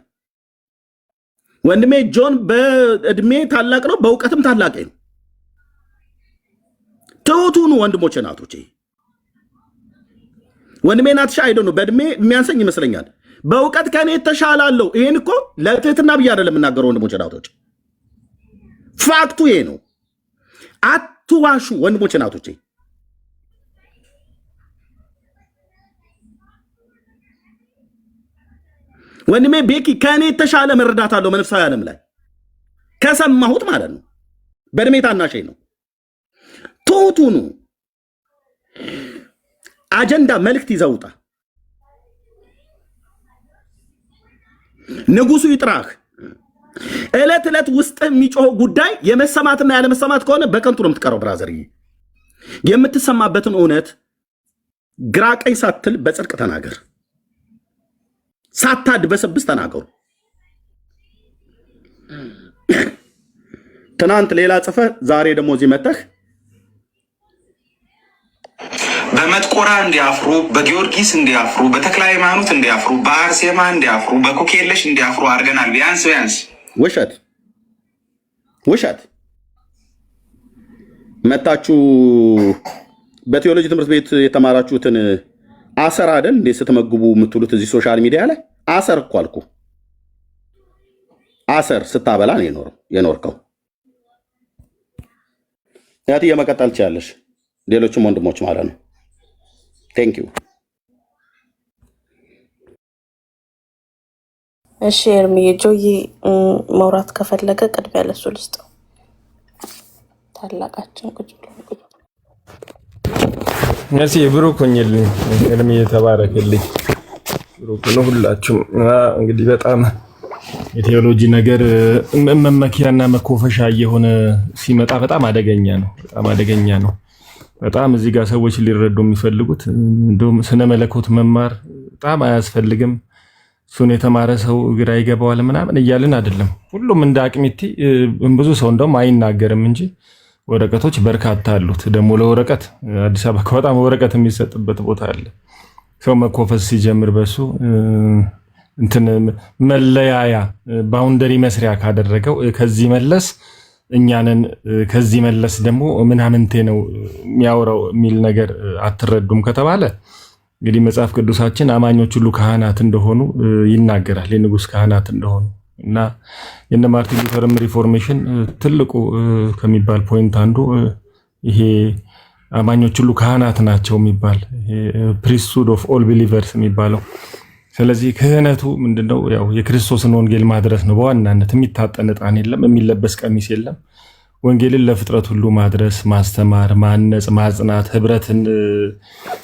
A: ወንድሜ ጆን በእድሜ ታላቅ ነው፣ በእውቀትም ታላቅ ነው። ትሁቱኑ ወንድሞቼ ናቶቼ። ወንድሜ ናትሻ አይዶ ነው በእድሜ የሚያንሰኝ ይመስለኛል፣ በእውቀት ከኔ ተሻላለሁ። ይሄን እኮ ለትህትና ብዬ አይደለም የምናገረው ወንድሞቼ ናቶች፣ ፋክቱ ይሄ ነው። አትዋሹ ወንድሞቼ ናቶቼ። ወንድሜ ቤኪ ከኔ የተሻለ መረዳት አለው መንፈሳዊ ዓለም ላይ ከሰማሁት ማለት ነው። በእድሜ ታናሽ ነው። ትሁቱኑ አጀንዳ መልእክት ይዘውጣ። ንጉሱ ይጥራህ። ዕለት ዕለት ውስጥ የሚጮህ ጉዳይ የመሰማትና ያለመሰማት ከሆነ በከንቱ ነው የምትቀረው። ብራዘርዬ፣ የምትሰማበትን እውነት ግራ ቀኝ ሳትል በጽድቅ ተናገር፣ ሳታድበሰብስ ተናገሩ። ትናንት ሌላ ጽፈህ ዛሬ ደግሞ እዚህ መተህ
B: በመጥቆራ እንዲያፍሩ፣ በጊዮርጊስ እንዲያፍሩ፣ በተክለ ሃይማኖት እንዲያፍሩ፣ በአርሴማ እንዲያፍሩ፣ በኮኬለሽ እንዲያፍሩ አድርገናል። ቢያንስ
A: ውሸት መታችሁ በቴዎሎጂ ትምህርት ቤት የተማራችሁትን አሰር አይደል እንዴ ስትመግቡ የምትሉት እዚህ ሶሻል ሚዲያ ላይ? አሰር እኮ አልኩ። አሰር ስታበላ ነው የኖርከው። ያት የመቀጠል ትችላለሽ፣ ሌሎችም ወንድሞች ማለት ነው። ቴንክ ዩ።
C: እሺ ኤርሚዬ፣ ጆዬ መውራት ከፈለገ ቅድሚያ ለሱ ልስጠው። ታላቃችን ቁጭ ብሎ
D: ነሲ ብሩክ ሆኝልኝ። ኤርሚዬ ተባረክልኝ። ብሩክ ነው ሁላችሁም። እንግዲህ በጣም የቴዎሎጂ ነገር መመኪያና መኮፈሻ እየሆነ ሲመጣ በጣም አደገኛ ነው። በጣም እዚህ ጋር ሰዎች ሊረዱ የሚፈልጉት እንደውም ስነ መለኮት መማር በጣም አያስፈልግም፣ እሱን የተማረ ሰው ግራ ይገባዋል ምናምን እያልን አይደለም። ሁሉም እንደ አቅሚቲ ብዙ ሰው እንደውም አይናገርም እንጂ ወረቀቶች በርካታ አሉት። ደግሞ ለወረቀት አዲስ አበባ በጣም ወረቀት የሚሰጥበት ቦታ አለ። ሰው መኮፈስ ሲጀምር በሱ እንትን መለያያ ባውንደሪ መስሪያ ካደረገው ከዚህ መለስ እኛንን ከዚህ መለስ ደግሞ ምናምንቴ ነው የሚያወራው የሚል ነገር አትረዱም ከተባለ እንግዲህ መጽሐፍ ቅዱሳችን አማኞች ሁሉ ካህናት እንደሆኑ ይናገራል። የንጉስ ካህናት እንደሆኑ እና የነ ማርቲን ሉተርም ሪፎርሜሽን ትልቁ ከሚባል ፖይንት አንዱ ይሄ አማኞች ሁሉ ካህናት ናቸው የሚባል ፕሪስትሁድ ኦፍ ኦል ቢሊቨርስ የሚባለው። ስለዚህ ክህነቱ ምንድነው? ያው የክርስቶስን ወንጌል ማድረስ ነው በዋናነት። የሚታጠን ዕጣን የለም፣ የሚለበስ ቀሚስ የለም። ወንጌልን ለፍጥረት ሁሉ ማድረስ፣ ማስተማር፣ ማነጽ፣ ማጽናት፣ ህብረትን፣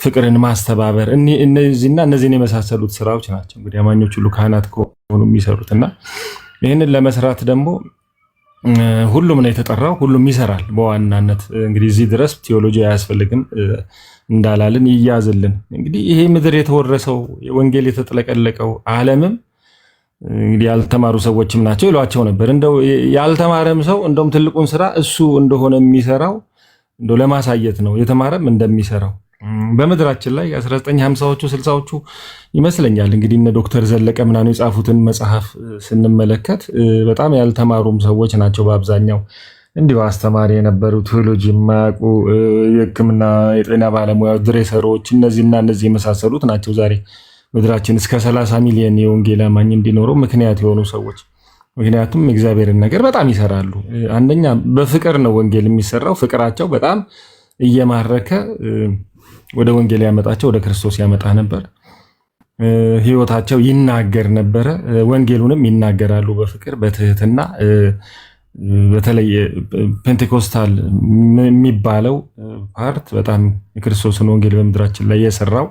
D: ፍቅርን ማስተባበር እነዚህን የመሳሰሉት ስራዎች ናቸው እንግዲህ አማኞች ሁሉ ካህናት ከሆኑ የሚሰሩት እና ይህንን ለመስራት ደግሞ ሁሉም ነው የተጠራው፣ ሁሉም ይሰራል በዋናነት። እንግዲህ እዚህ ድረስ ቴዎሎጂ አያስፈልግም እንዳላልን ይያዝልን። እንግዲህ ይሄ ምድር የተወረሰው ወንጌል የተጠለቀለቀው ዓለምም እንግዲህ ያልተማሩ ሰዎችም ናቸው ይሏቸው ነበር። እንደው ያልተማረም ሰው እንደውም ትልቁን ስራ እሱ እንደሆነ የሚሰራው እንደው ለማሳየት ነው፣ የተማረም እንደሚሰራው በምድራችን ላይ 1950ዎቹ 60ዎቹ ይመስለኛል እንግዲህ እነ ዶክተር ዘለቀ ምናምን የጻፉትን መጽሐፍ ስንመለከት በጣም ያልተማሩም ሰዎች ናቸው በአብዛኛው እንዲሁ አስተማሪ የነበሩ ቴዎሎጂ የማያውቁ የሕክምና የጤና ባለሙያዎች ድሬሰሮች እነዚህና እነዚህ የመሳሰሉት ናቸው ዛሬ ምድራችን እስከ 30 ሚሊዮን የወንጌል አማኝ እንዲኖረው ምክንያት የሆኑ ሰዎች። ምክንያቱም እግዚአብሔርን ነገር በጣም ይሰራሉ። አንደኛ በፍቅር ነው ወንጌል የሚሰራው። ፍቅራቸው በጣም እየማረከ ወደ ወንጌል ያመጣቸው ወደ ክርስቶስ ያመጣ ነበር። ህይወታቸው ይናገር ነበረ። ወንጌሉንም ይናገራሉ በፍቅር በትህትና። በተለይ ፔንቴኮስታል የሚባለው ፓርት በጣም የክርስቶስን ወንጌል በምድራችን ላይ የሰራው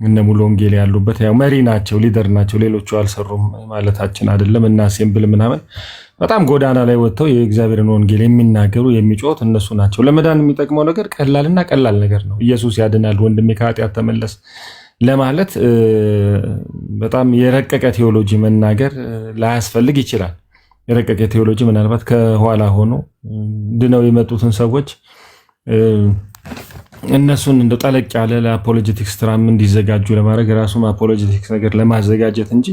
D: እነ ሙሉ ወንጌል ያሉበት ያው መሪ ናቸው፣ ሊደር ናቸው። ሌሎቹ አልሰሩም ማለታችን አይደለም። እና አሴምብል ምናምን በጣም ጎዳና ላይ ወጥተው የእግዚአብሔርን ወንጌል የሚናገሩ የሚጮት እነሱ ናቸው። ለመዳን የሚጠቅመው ነገር ቀላልና ቀላል ነገር ነው። ኢየሱስ ያድናል፣ ወንድሜ ከኃጢአት ተመለስ ለማለት በጣም የረቀቀ ቴዎሎጂ መናገር ላያስፈልግ ይችላል። የረቀቀ ቴዎሎጂ ምናልባት ከኋላ ሆኖ ድነው የመጡትን ሰዎች እነሱን እንደ ጠለቅ ያለ ለአፖሎጀቲክስ ስራም እንዲዘጋጁ ለማድረግ ራሱም አፖሎጀቲክስ ነገር ለማዘጋጀት እንጂ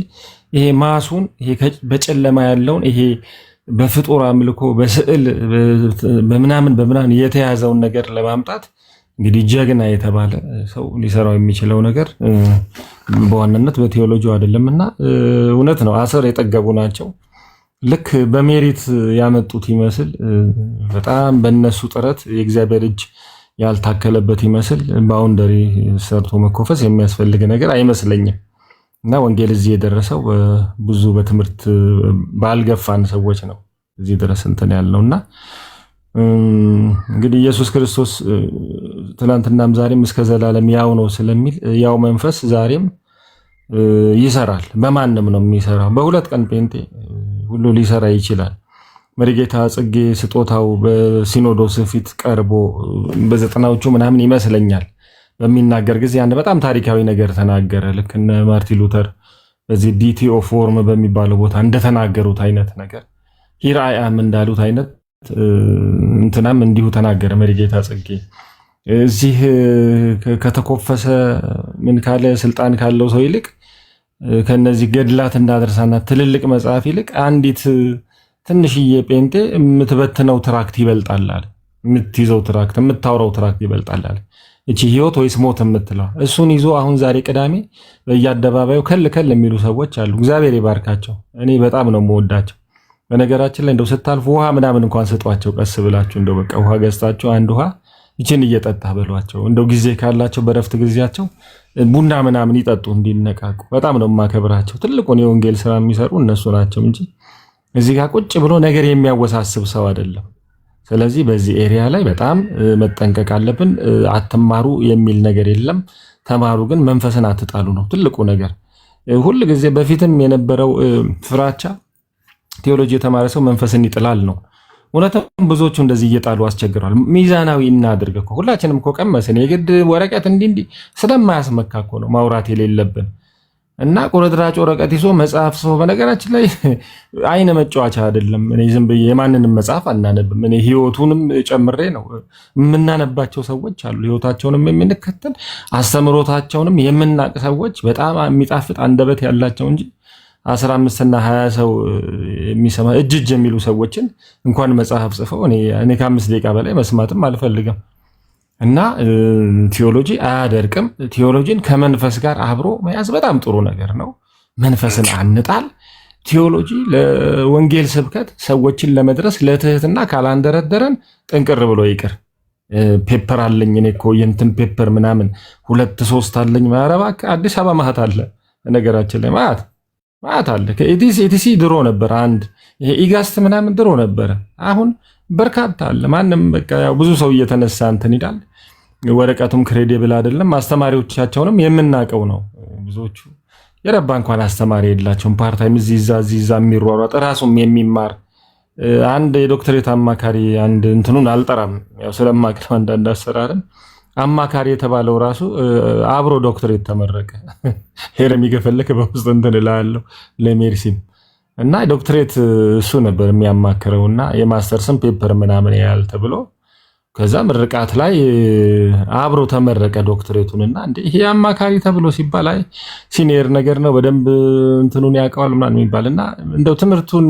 D: ይሄ ማሱን ይሄ በጨለማ ያለውን ይሄ በፍጡር አምልኮ በስዕል በምናምን የተያዘውን ነገር ለማምጣት እንግዲህ ጀግና የተባለ ሰው ሊሰራው የሚችለው ነገር በዋናነት በቴዎሎጂው አይደለምና እውነት ነው። አሰር የጠገቡ ናቸው። ልክ በሜሪት ያመጡት ይመስል በጣም በእነሱ ጥረት የእግዚአብሔር እጅ ያልታከለበት ይመስል ባውንደሪ ሰርቶ መኮፈስ የሚያስፈልግ ነገር አይመስለኝም። እና ወንጌል እዚህ የደረሰው ብዙ በትምህርት ባልገፋን ሰዎች ነው እዚህ ድረስ እንትን ያልነውና እንግዲህ ኢየሱስ ክርስቶስ ትናንትናም ዛሬም እስከ ዘላለም ያው ነው ስለሚል ያው መንፈስ ዛሬም ይሰራል። በማንም ነው የሚሰራው። በሁለት ቀን ጴንጤ ሁሉ ሊሰራ ይችላል። መሪጌታ ጽጌ ስጦታው በሲኖዶስ ፊት ቀርቦ በዘጠናዎቹ ምናምን ይመስለኛል በሚናገር ጊዜ አንድ በጣም ታሪካዊ ነገር ተናገረ። ልክ እነ ማርቲን ሉተር በዚህ ዲቲ ኦፍ ፎርም በሚባለው ቦታ እንደተናገሩት አይነት ነገር ሂር አይ አም እንዳሉት አይነት እንትናም እንዲሁ ተናገረ መሪጌታ ጽጌ። እዚህ ከተኮፈሰ ምን ካለ ስልጣን ካለው ሰው ይልቅ ከነዚህ ገድላት እንዳደርሳና ትልልቅ መጽሐፍ ይልቅ አንዲት ትንሽዬ ጴንጤ የምትበትነው ትራክት ይበልጣል አለ። የምትይዘው ትራክት የምታወራው ትራክት ይበልጣል አለ። እቺ ህይወት ወይስ ሞት የምትለው እሱን ይዞ አሁን ዛሬ ቅዳሜ በየአደባባዩ ከል የሚሉ ሰዎች አሉ። እግዚአብሔር ይባርካቸው። እኔ በጣም ነው የምወዳቸው። በነገራችን ላይ እንደው ስታልፉ ውሃ ምናምን እንኳን ስጧቸው፣ ቀስ ብላችሁ እንደው በቃ ውሃ ገዝታችሁ አንድ ውሃ ይችን እየጠጣ በሏቸው። እንደው ጊዜ ካላቸው በረፍት ጊዜያቸው ቡና ምናምን ይጠጡ እንዲነቃቁ። በጣም ነው የማከብራቸው። ትልቁን የወንጌል ስራ የሚሰሩ እነሱ ናቸው እንጂ እዚህ ጋር ቁጭ ብሎ ነገር የሚያወሳስብ ሰው አይደለም። ስለዚህ በዚህ ኤሪያ ላይ በጣም መጠንቀቅ አለብን። አትማሩ የሚል ነገር የለም። ተማሩ፣ ግን መንፈስን አትጣሉ ነው ትልቁ ነገር። ሁል ጊዜ በፊትም የነበረው ፍራቻ ቴዎሎጂ የተማረ ሰው መንፈስን ይጥላል ነው። እውነትም ብዙዎቹ እንደዚህ እየጣሉ አስቸግረዋል። ሚዛናዊ እናድርግ እኮ ሁላችንም እኮ ቀመስን። የግድ ወረቀት እንዲህ ስለማያስመካ እኮ ነው ማውራት የሌለብን እና ቁርጥራጭ ወረቀት ይዞ መጽሐፍ ሰው በነገራችን ላይ አይነ መጫወቻ አይደለም። እኔ ዝም ብዬ የማንንም መጽሐፍ አናነብም። እኔ ህይወቱንም ጨምሬ ነው የምናነባቸው ሰዎች አሉ። ህይወታቸውንም የምንከተል አስተምሮታቸውንም የምናቅ ሰዎች በጣም የሚጣፍጥ አንደበት ያላቸው እንጂ 15 እና 20 ሰው የሚሰማ እጅ የሚሉ ሰዎችን እንኳን መጽሐፍ ጽፈው እኔ ከ5 ደቂቃ በላይ መስማትም አልፈልግም። እና ቴዎሎጂ አያደርቅም። ቴዎሎጂን ከመንፈስ ጋር አብሮ መያዝ በጣም ጥሩ ነገር ነው። መንፈስን አንጣል። ቴዎሎጂ ለወንጌል ስብከት ሰዎችን ለመድረስ ለትህትና ካላንደረደረን ጥንቅር ብሎ ይቅር። ፔፐር አለኝ እኔ እኮ የእንትን ፔፐር ምናምን 2-3 አለኝ ማረባ አዲስ አበባ ማህት አለ። ነገራችን ላይ ማህት አለ። ከኢቲሲ ድሮ ነበር አንድ ይሄ ኢጋስት ምናምን ድሮ ነበረ። አሁን በርካታ አለ። ማንም በቃ ያው ብዙ ሰው እየተነሳ እንትን ይላል። ወረቀቱም ክሬዲብል አይደለም። አስተማሪዎቻቸውንም የምናቀው ነው። ብዙዎቹ የረባ እንኳን አስተማሪ የላቸውም። ፓርታይም እዚዛ የሚሯሯጥ ራሱም የሚማር አንድ የዶክተሬት አማካሪ አንድ እንትኑን አልጠራም ያው ስለማቅረብ አንዳንድ አሰራርን አማካሪ የተባለው ራሱ አብሮ ዶክተሬት ተመረቀ። ሄረም ይገፈልክ በውስጥ እንትን እላለሁ ለሜዲሲን እና ዶክተሬት እሱ ነበር የሚያማክረውና የማስተርስም ፔፐር ምናምን ያህል ተብሎ ከዛ ምርቃት ላይ አብሮ ተመረቀ ዶክትሬቱንና እንዴ ይሄ አማካሪ ተብሎ ሲባል አይ ሲኒየር ነገር ነው በደንብ እንትኑን ያውቀዋል ምናምን የሚባልና እንደው ትምህርቱን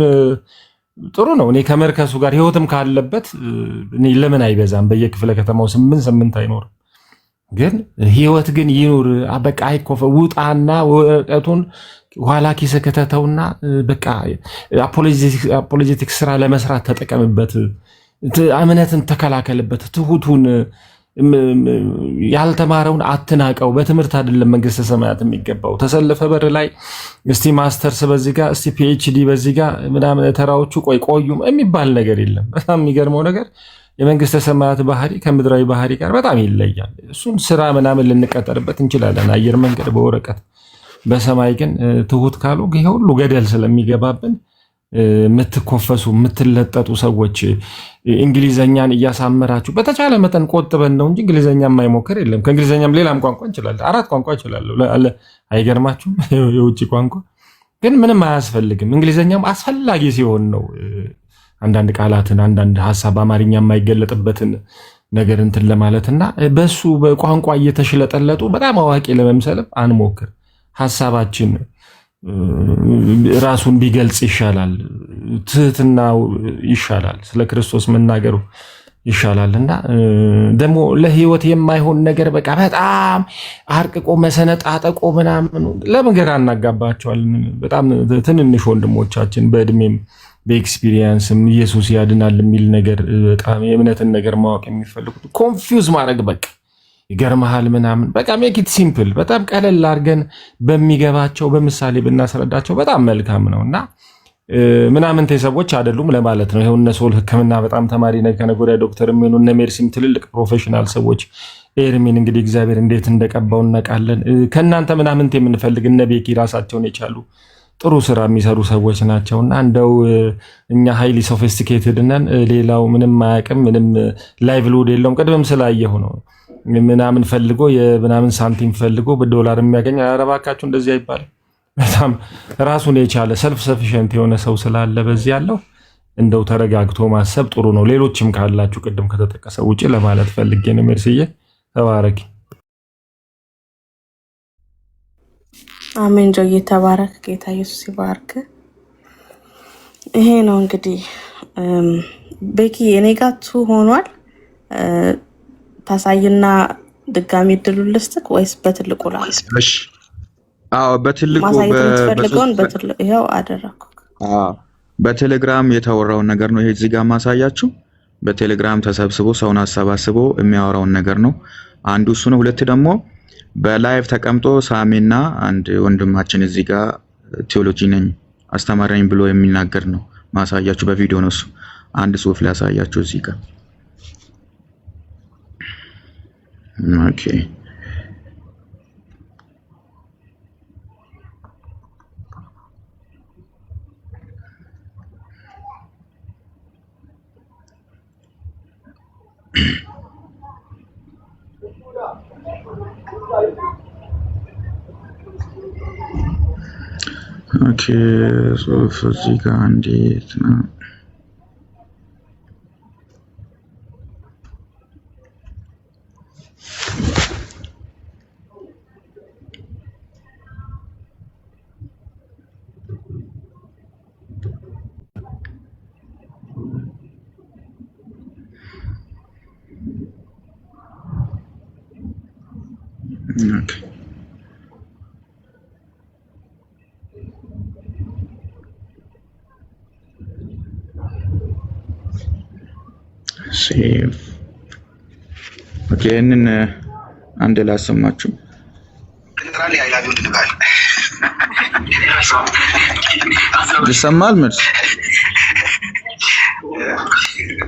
D: ጥሩ ነው። እኔ ከመርከሱ ጋር ህይወትም ካለበት እኔ ለምን አይበዛም? በየክፍለ ከተማው 8 አይኖርም። ግን ህይወት ግን ይኑር። በቃ አይኮፈ ውጣና ወረቀቱን ኋላ ኪስ ከተተውና በቃ አፖሎጂቲክስ ስራ ለመስራት ተጠቀምበት። እምነትን ተከላከልበት። ትሁቱን ያልተማረውን አትናቀው። በትምህርት አይደለም መንግስተ ሰማያት የሚገባው። ተሰልፈ በር ላይ እስቲ ማስተርስ በዚህ ጋር እስቲ ፒኤችዲ በዚህ ጋር ምናምን ተራዎቹ ቆዩም የሚባል ነገር የለም። በጣም የሚገርመው ነገር የመንግስተ ሰማያት ባህሪ ከምድራዊ ባህሪ ጋር በጣም ይለያል። እሱን ስራ ምናምን ልንቀጠርበት እንችላለን፣ አየር መንገድ በወረቀት በሰማይ ግን ትሁት ካሉ ይሄ ሁሉ ገደል ስለሚገባብን የምትኮፈሱ የምትለጠጡ ሰዎች እንግሊዘኛን እያሳመራችሁ በተቻለ መጠን ቆጥበን ነው እንጂ እንግሊዘኛ የማይሞክር የለም። ከእንግሊዘኛም ሌላም ቋንቋ እንችላለን። 4 ቋንቋ እችላለሁ አለ። አይገርማችሁም? የውጭ ቋንቋ ግን ምንም አያስፈልግም። እንግሊዘኛም አስፈላጊ ሲሆን ነው አንዳንድ ቃላትን አንዳንድ ሀሳብ አማርኛ የማይገለጥበትን ነገር እንትን ለማለትና በሱ በቋንቋ እየተሽለጠለጡ በጣም አዋቂ ለመምሰልም አንሞክር። ሀሳባችን ራሱን ቢገልጽ ይሻላል። ትህትናው ይሻላል። ስለ ክርስቶስ መናገሩ ይሻላል። እና ደግሞ ለህይወት የማይሆን ነገር በቃ በጣም አርቅቆ መሰነጣጠቆ ምናምን ለምን ግራ እናጋባቸዋለን? በጣም ትንንሽ ወንድሞቻችን በእድሜም በኤክስፒሪየንስም ኢየሱስ ያድናል የሚል ነገር በጣም የእምነትን ነገር ማወቅ የሚፈልጉት ኮንፊውዝ ማድረግ በቃ ይገርመሃል ምናምን በቃ ሜክ ኢት ሲምፕል። በጣም ቀለል አድርገን በሚገባቸው በምሳሌ ብናስረዳቸው በጣም መልካም ነው። እና ምናምን ሰዎች አይደሉም ለማለት ነው። ይሄው እነ ሶል ህክምና በጣም ተማሪ ነው ከነገ ወዲያ ዶክተር የሚሆኑ እነ ሜርሲም ትልልቅ ፕሮፌሽናል ሰዎች ኤርሚን እንግዲህ እግዚአብሔር እንዴት እንደቀባው እናውቃለን። ከእናንተ ምናምን የምንፈልግ እነ ቤኪ ራሳቸውን የቻሉ ጥሩ ስራ የሚሰሩ ሰዎች ናቸውና እንደው እኛ ሃይሊ ሶፊስቲኬትድ ነን። ሌላው ምንም አያውቅም፣ ምንም ላይቭ ሎድ የለውም። ቅድምም ስላየሁ ነው ምናምን ፈልጎ የምናምን ሳንቲም ፈልጎ በዶላር የሚያገኝ አረባካችሁ እንደዚህ አይባልም። በጣም ራሱን የቻለ ሰልፍ ሰፊሸንት የሆነ ሰው ስላለ በዚህ ያለው እንደው ተረጋግቶ ማሰብ ጥሩ ነው። ሌሎችም ካላችሁ ቅድም ከተጠቀሰ ውጪ ለማለት ፈልጌ ነው። ሜርሲዬ ተባረኪ።
C: አሜን። ጆዬ ተባረክ። ጌታ ኢየሱስ ይባርክ። ይሄ ነው እንግዲህ ቤኪ እኔ ጋር ሆኗል። ታሳይና ድጋሚ እድሉን ልስጥክ ወይስ በትልቁ ላስ?
B: እሺ አዎ፣ በትልቁ
C: ይኸው አደረኩ።
B: በቴሌግራም የተወራውን ነገር ነው ይሄ እዚህ ጋር ማሳያችሁ። በቴሌግራም ተሰብስቦ ሰውን አሰባስቦ የሚያወራውን ነገር ነው። አንዱ እሱ ነው። ሁለት ደግሞ በላይቭ ተቀምጦ ሳሚና አንድ ወንድማችን እዚህ ጋር ቴዎሎጂ ነኝ አስተማሪ ነኝ ብሎ የሚናገር ነው ማሳያችሁ። በቪዲዮ ነው እሱ። አንድ ጽሁፍ ላይ ያሳያችሁ እዚህ ጋር ኦኬ። ኦኬ ጽሁፍ እዚህ ጋር እንዴት ነው? Okay. Save. Okay, ይህንን አንድ ላሰማችሁ። ይሰማል? መልስ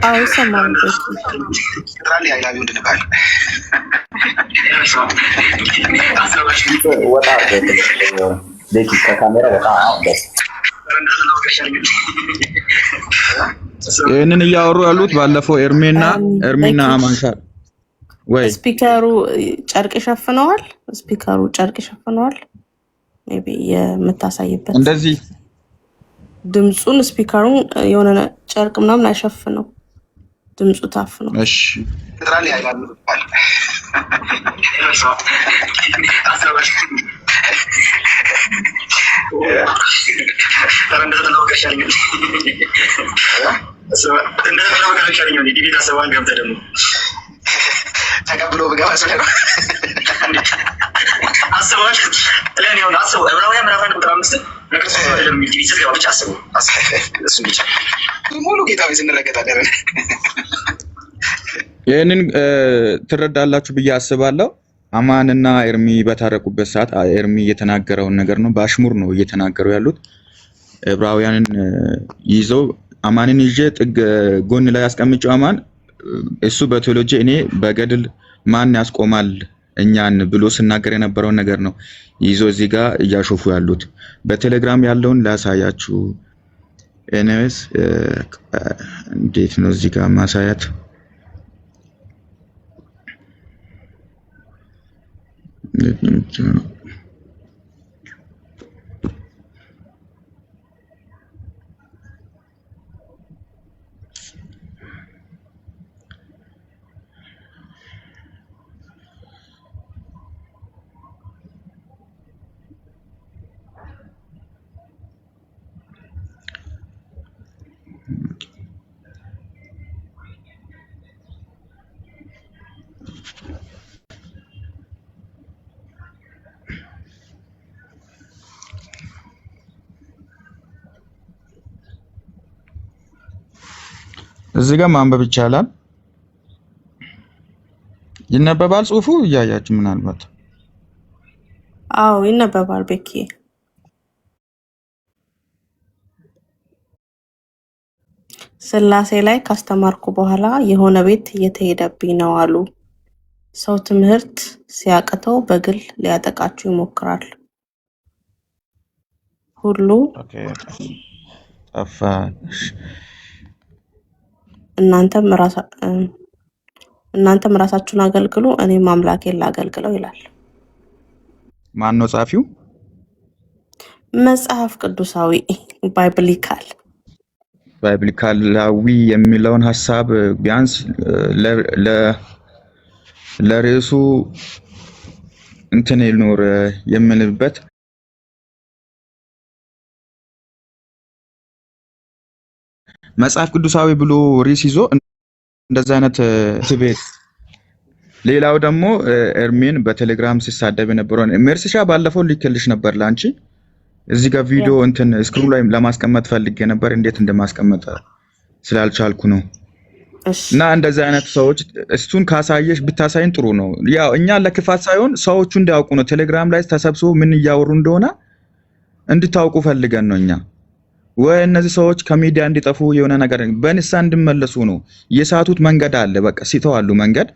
C: አዎ ይሰማል።
B: ይህንን እያወሩ ያሉት ባለፈው ኤርሚና አማንሻል ወይ
C: ስፒከሩ ጨርቅ ይሸፍነዋል። ስፒከሩ ጨርቅ ይሸፍነዋል። ሜቢ የምታሳይበት
B: እንደዚህ
C: ድምጹን ስፒከሩን የሆነ ጨርቅ ምናምን አይሸፍነው። ድምፁ ታፍነው።
B: እሺ ትራሊ አይላሉ ባል ተቀብሎ በገባ ሰው አስበዋል። ለኔ ሆነ አስበው ዕብራውያን ምዕራፍ 1:5 ለክርስቶስ አይደለም የሚል ዲቪ ስትገባ ብቻ አስበው እሱ ብቻ ሙሉ ጌታዊ ስንረገጣለን።
E: ይህንን ትረዳላችሁ ብዬ አስባለሁ። አማንና ኤርሚ በታረቁበት ሰዓት ኤርሚ እየተናገረውን ነገር ነው፣ በአሽሙር ነው እየተናገሩ ያሉት። ዕብራውያንን ይዘው አማንን ይዤ ጥግ ጎን ላይ አስቀምጬው አማን እሱ በቴዎሎጂ እኔ በገድል ማን ያስቆማል እኛን ብሎ ሲናገር የነበረውን ነገር ነው ይዞ እዚህ ጋር እያሾፉ ያሉት። በቴሌግራም ያለውን ላሳያችሁ። ኤኒዌይስ እንዴት ነው እዚህ ጋር ማሳያት? እዚህ ጋር ማንበብ ይቻላል። ይነበባል ጽሁፉ እያያችሁ ምናልባት።
C: አዎ ይነበባል። ቤኪ ስላሴ ላይ ካስተማርኩ በኋላ የሆነ ቤት እየተሄደብኝ ነው አሉ። ሰው ትምህርት ሲያቅተው በግል ሊያጠቃችሁ ይሞክራል። ሁሉ
E: ጠፋ።
C: እናንተም ራሳችሁን አገልግሉ እኔም አምላኬን ላገልግለው ይላል።
E: ማን ነው ጻፊው?
C: መጽሐፍ ቅዱሳዊ
E: ባይብሊካላዊ የሚለውን ሐሳብ ቢያንስ ለርዕሱ እንትን ይኖር የምንልበት መጽሐፍ ቅዱሳዊ ብሎ ርዕስ ይዞ እንደዛ አይነት ትቤት። ሌላው ደግሞ ኤርሚን በቴሌግራም ሲሳደብ የነበረውን ሜርሲሻ ባለፈው ልክልሽ ነበር ላንቺ። እዚህ ጋር ቪዲዮ እንትን ስክሪን ላይ ለማስቀመጥ ፈልጌ ነበር፣ እንዴት እንደማስቀመጥ ስላልቻልኩ ነው። እና እንደዚህ አይነት ሰዎች እሱን ካሳየሽ ብታሳይን ጥሩ ነው። ያው እኛ ለክፋት ሳይሆን ሰዎቹ እንዲያውቁ ነው። ቴሌግራም ላይ ተሰብስበው ምን እያወሩ እንደሆነ እንድታውቁ ፈልገን ነው እኛ። ወይ እነዚህ ሰዎች ከሚዲያ እንዲጠፉ የሆነ ነገር በንሳ እንድመለሱ ነው። የሳቱት መንገድ አለ፣ በቃ ሲተዋሉ መንገድ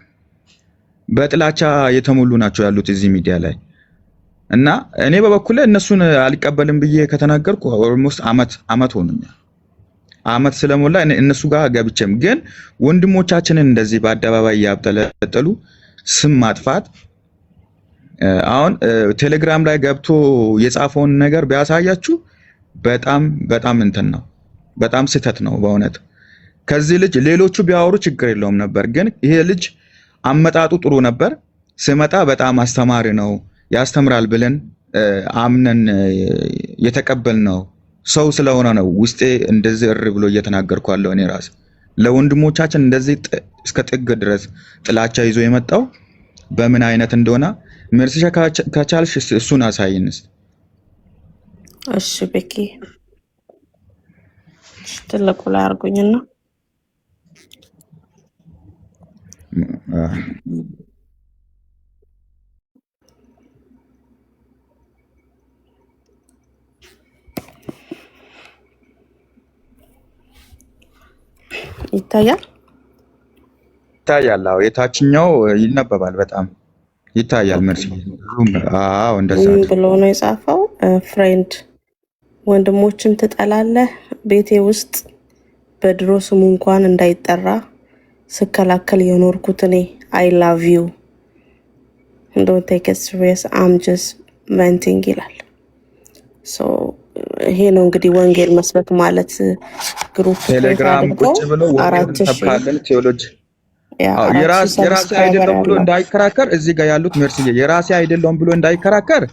E: በጥላቻ የተሞሉ ናቸው ያሉት እዚህ ሚዲያ ላይ። እና እኔ በበኩሌ እነሱን አልቀበልም ብዬ ከተናገርኩ ኦልሞስት አመት ሆኖኛል። አመት ስለሞላ እነሱ ጋር ገብቼም ግን ወንድሞቻችንን እንደዚህ በአደባባይ ያብጠለጠሉ ስም ማጥፋት አሁን ቴሌግራም ላይ ገብቶ የጻፈውን ነገር ቢያሳያችሁ በጣም እንትን ነው፣ በጣም ስህተት ነው በእውነት። ከዚህ ልጅ ሌሎቹ ቢያወሩ ችግር የለውም ነበር፣ ግን ይሄ ልጅ አመጣጡ ጥሩ ነበር። ስመጣ በጣም አስተማሪ ነው፣ ያስተምራል ብለን አምነን የተቀበልነው ሰው ስለሆነ ነው ውስጤ እንደዚህ እር ብሎ እየተናገርኩ ያለው። እኔ ራስ ለወንድሞቻችን እንደዚህ እስከ ጥግ ድረስ ጥላቻ ይዞ የመጣው በምን አይነት እንደሆነ ሜርሲሻ ከቻልሽ እሱን አሳይንስ።
C: እሺ ቤኪ ትልቁ ላይ አርጉኝና ይታያል።
E: አዎ የታችኛው ይነበባል፣ በጣም ይታያል። መርሲ አዎ እንደዛ
C: ብሎ ነው የጻፈው። ፍሬንድ ወንድሞችን ትጠላለህ? ቤቴ ውስጥ በድሮ ስሙ እንኳን እንዳይጠራ ስከላከል የኖርኩት እኔ አይ ላቭ ዩ ዶንት ቴክ ኢት ሲሪየስ አም ጀስት ቬንቲንግ ይላል። ሶ ይሄ ነው እንግዲህ ወንጌል መስበክ ማለት። ግሩፕ
E: ቴሌግራም ቁጭ ብሎ ወንጌል እንሰብካለን ቴዎሎጂ የራሴ አይደለም ብሎ እንዳይከራከር እዚህ ጋር ያሉት መርስዬ የራሴ አይደለም ብሎ እንዳይከራከር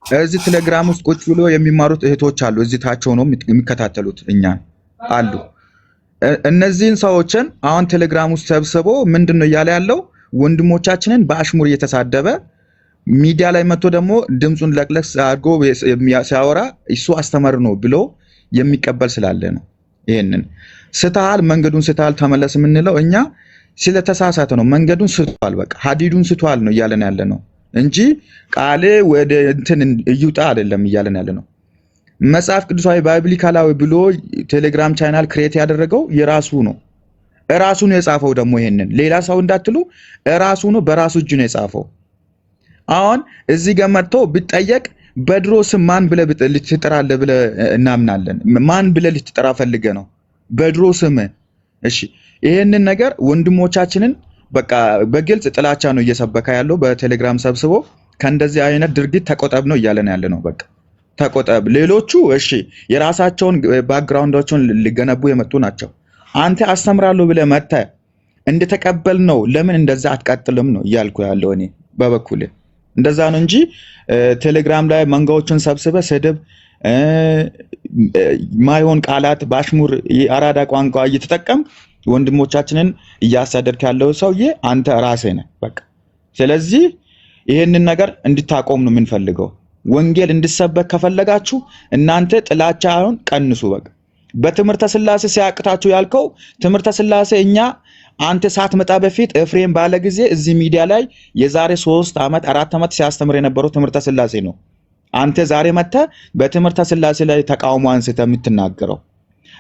E: እዚህ ቴሌግራም ውስጥ ቁጭ ብሎ የሚማሩት እህቶች አሉ። እዚህ ታች ሆነው የሚከታተሉት እኛ አሉ። እነዚህን ሰዎችን አሁን ቴሌግራም ውስጥ ሰብስቦ ምንድነው እያለ ያለው ወንድሞቻችንን በአሽሙር እየተሳደበ ሚዲያ ላይ መጥቶ ደግሞ ድምጹን ለቅለቅ አድርጎ ሲያወራ እሱ አስተማሪ ነው ብሎ የሚቀበል ስላለ ነው። ይሄንን ስተሃል መንገዱን ስተሃል ተመለስ የምንለው እኛ ስለተሳሳተ ነው። መንገዱን ስቷል፣ በቃ ሀዲዱን ስቷል ነው እያለን ያለ ነው እንጂ ቃሌ ወደ እንትን እዩጣ አይደለም እያለን ያለ ነው። መጽሐፍ ቅዱሳዊ ባይብሊካላዊ ብሎ ቴሌግራም ቻናል ክሬት ያደረገው የራሱ ነው። እራሱ ነው የጻፈው። ደግሞ ይሄንን ሌላ ሰው እንዳትሉ እራሱ ነው፣ በራሱ እጅ ነው የጻፈው። አሁን እዚህ ጋር መጥቶ ቢጠየቅ በድሮ ስም ማን ብለህ ልትጠራለህ ብለህ እናምናለን። ማን ብለህ ልትጠራ ፈልገህ ነው? በድሮ ስም። እሺ ይሄንን ነገር ወንድሞቻችንን በቃ በግልጽ ጥላቻ ነው እየሰበከ ያለው በቴሌግራም ሰብስቦ ከእንደዚህ አይነት ድርጊት ተቆጠብ ነው እያለን ያለ ነው። በቃ ተቆጠብ። ሌሎቹ እሺ የራሳቸውን ባክግራውንዳቸውን ሊገነቡ የመጡ ናቸው። አንተ አስተምራለሁ ብለህ መጥተህ እንደተቀበል ነው ለምን እንደዛ አትቀጥልም ነው እያልኩ ያለው እኔ በበኩሌ እንደዛ ነው እንጂ ቴሌግራም ላይ መንጋዎችን ሰብስበ ስድብ ማይሆን ቃላት ባሽሙር የአራዳ ቋንቋ እየተጠቀም ወንድሞቻችንን እያሳደድክ ያለው ሰውዬ አንተ ራስህ ነህ። በቃ ስለዚህ ይሄንን ነገር እንድታቆም ነው የምንፈልገው። ወንጌል እንድሰበክ ከፈለጋችሁ እናንተ ጥላቻውን ቀንሱ። በቃ በትምህርተ ሥላሴ ሲያቅታችሁ ያልከው ትምህርተ ሥላሴ እኛ አንተ ሳትመጣ በፊት ኤፍሬም ባለ ጊዜ እዚህ ሚዲያ ላይ የዛሬ 3 ዓመት 4 ዓመት ሲያስተምር የነበረው ትምህርተ ሥላሴ ነው። አንተ ዛሬ መጥተህ በትምህርተ ሥላሴ ላይ ተቃውሞ አንስተህ የምትናገረው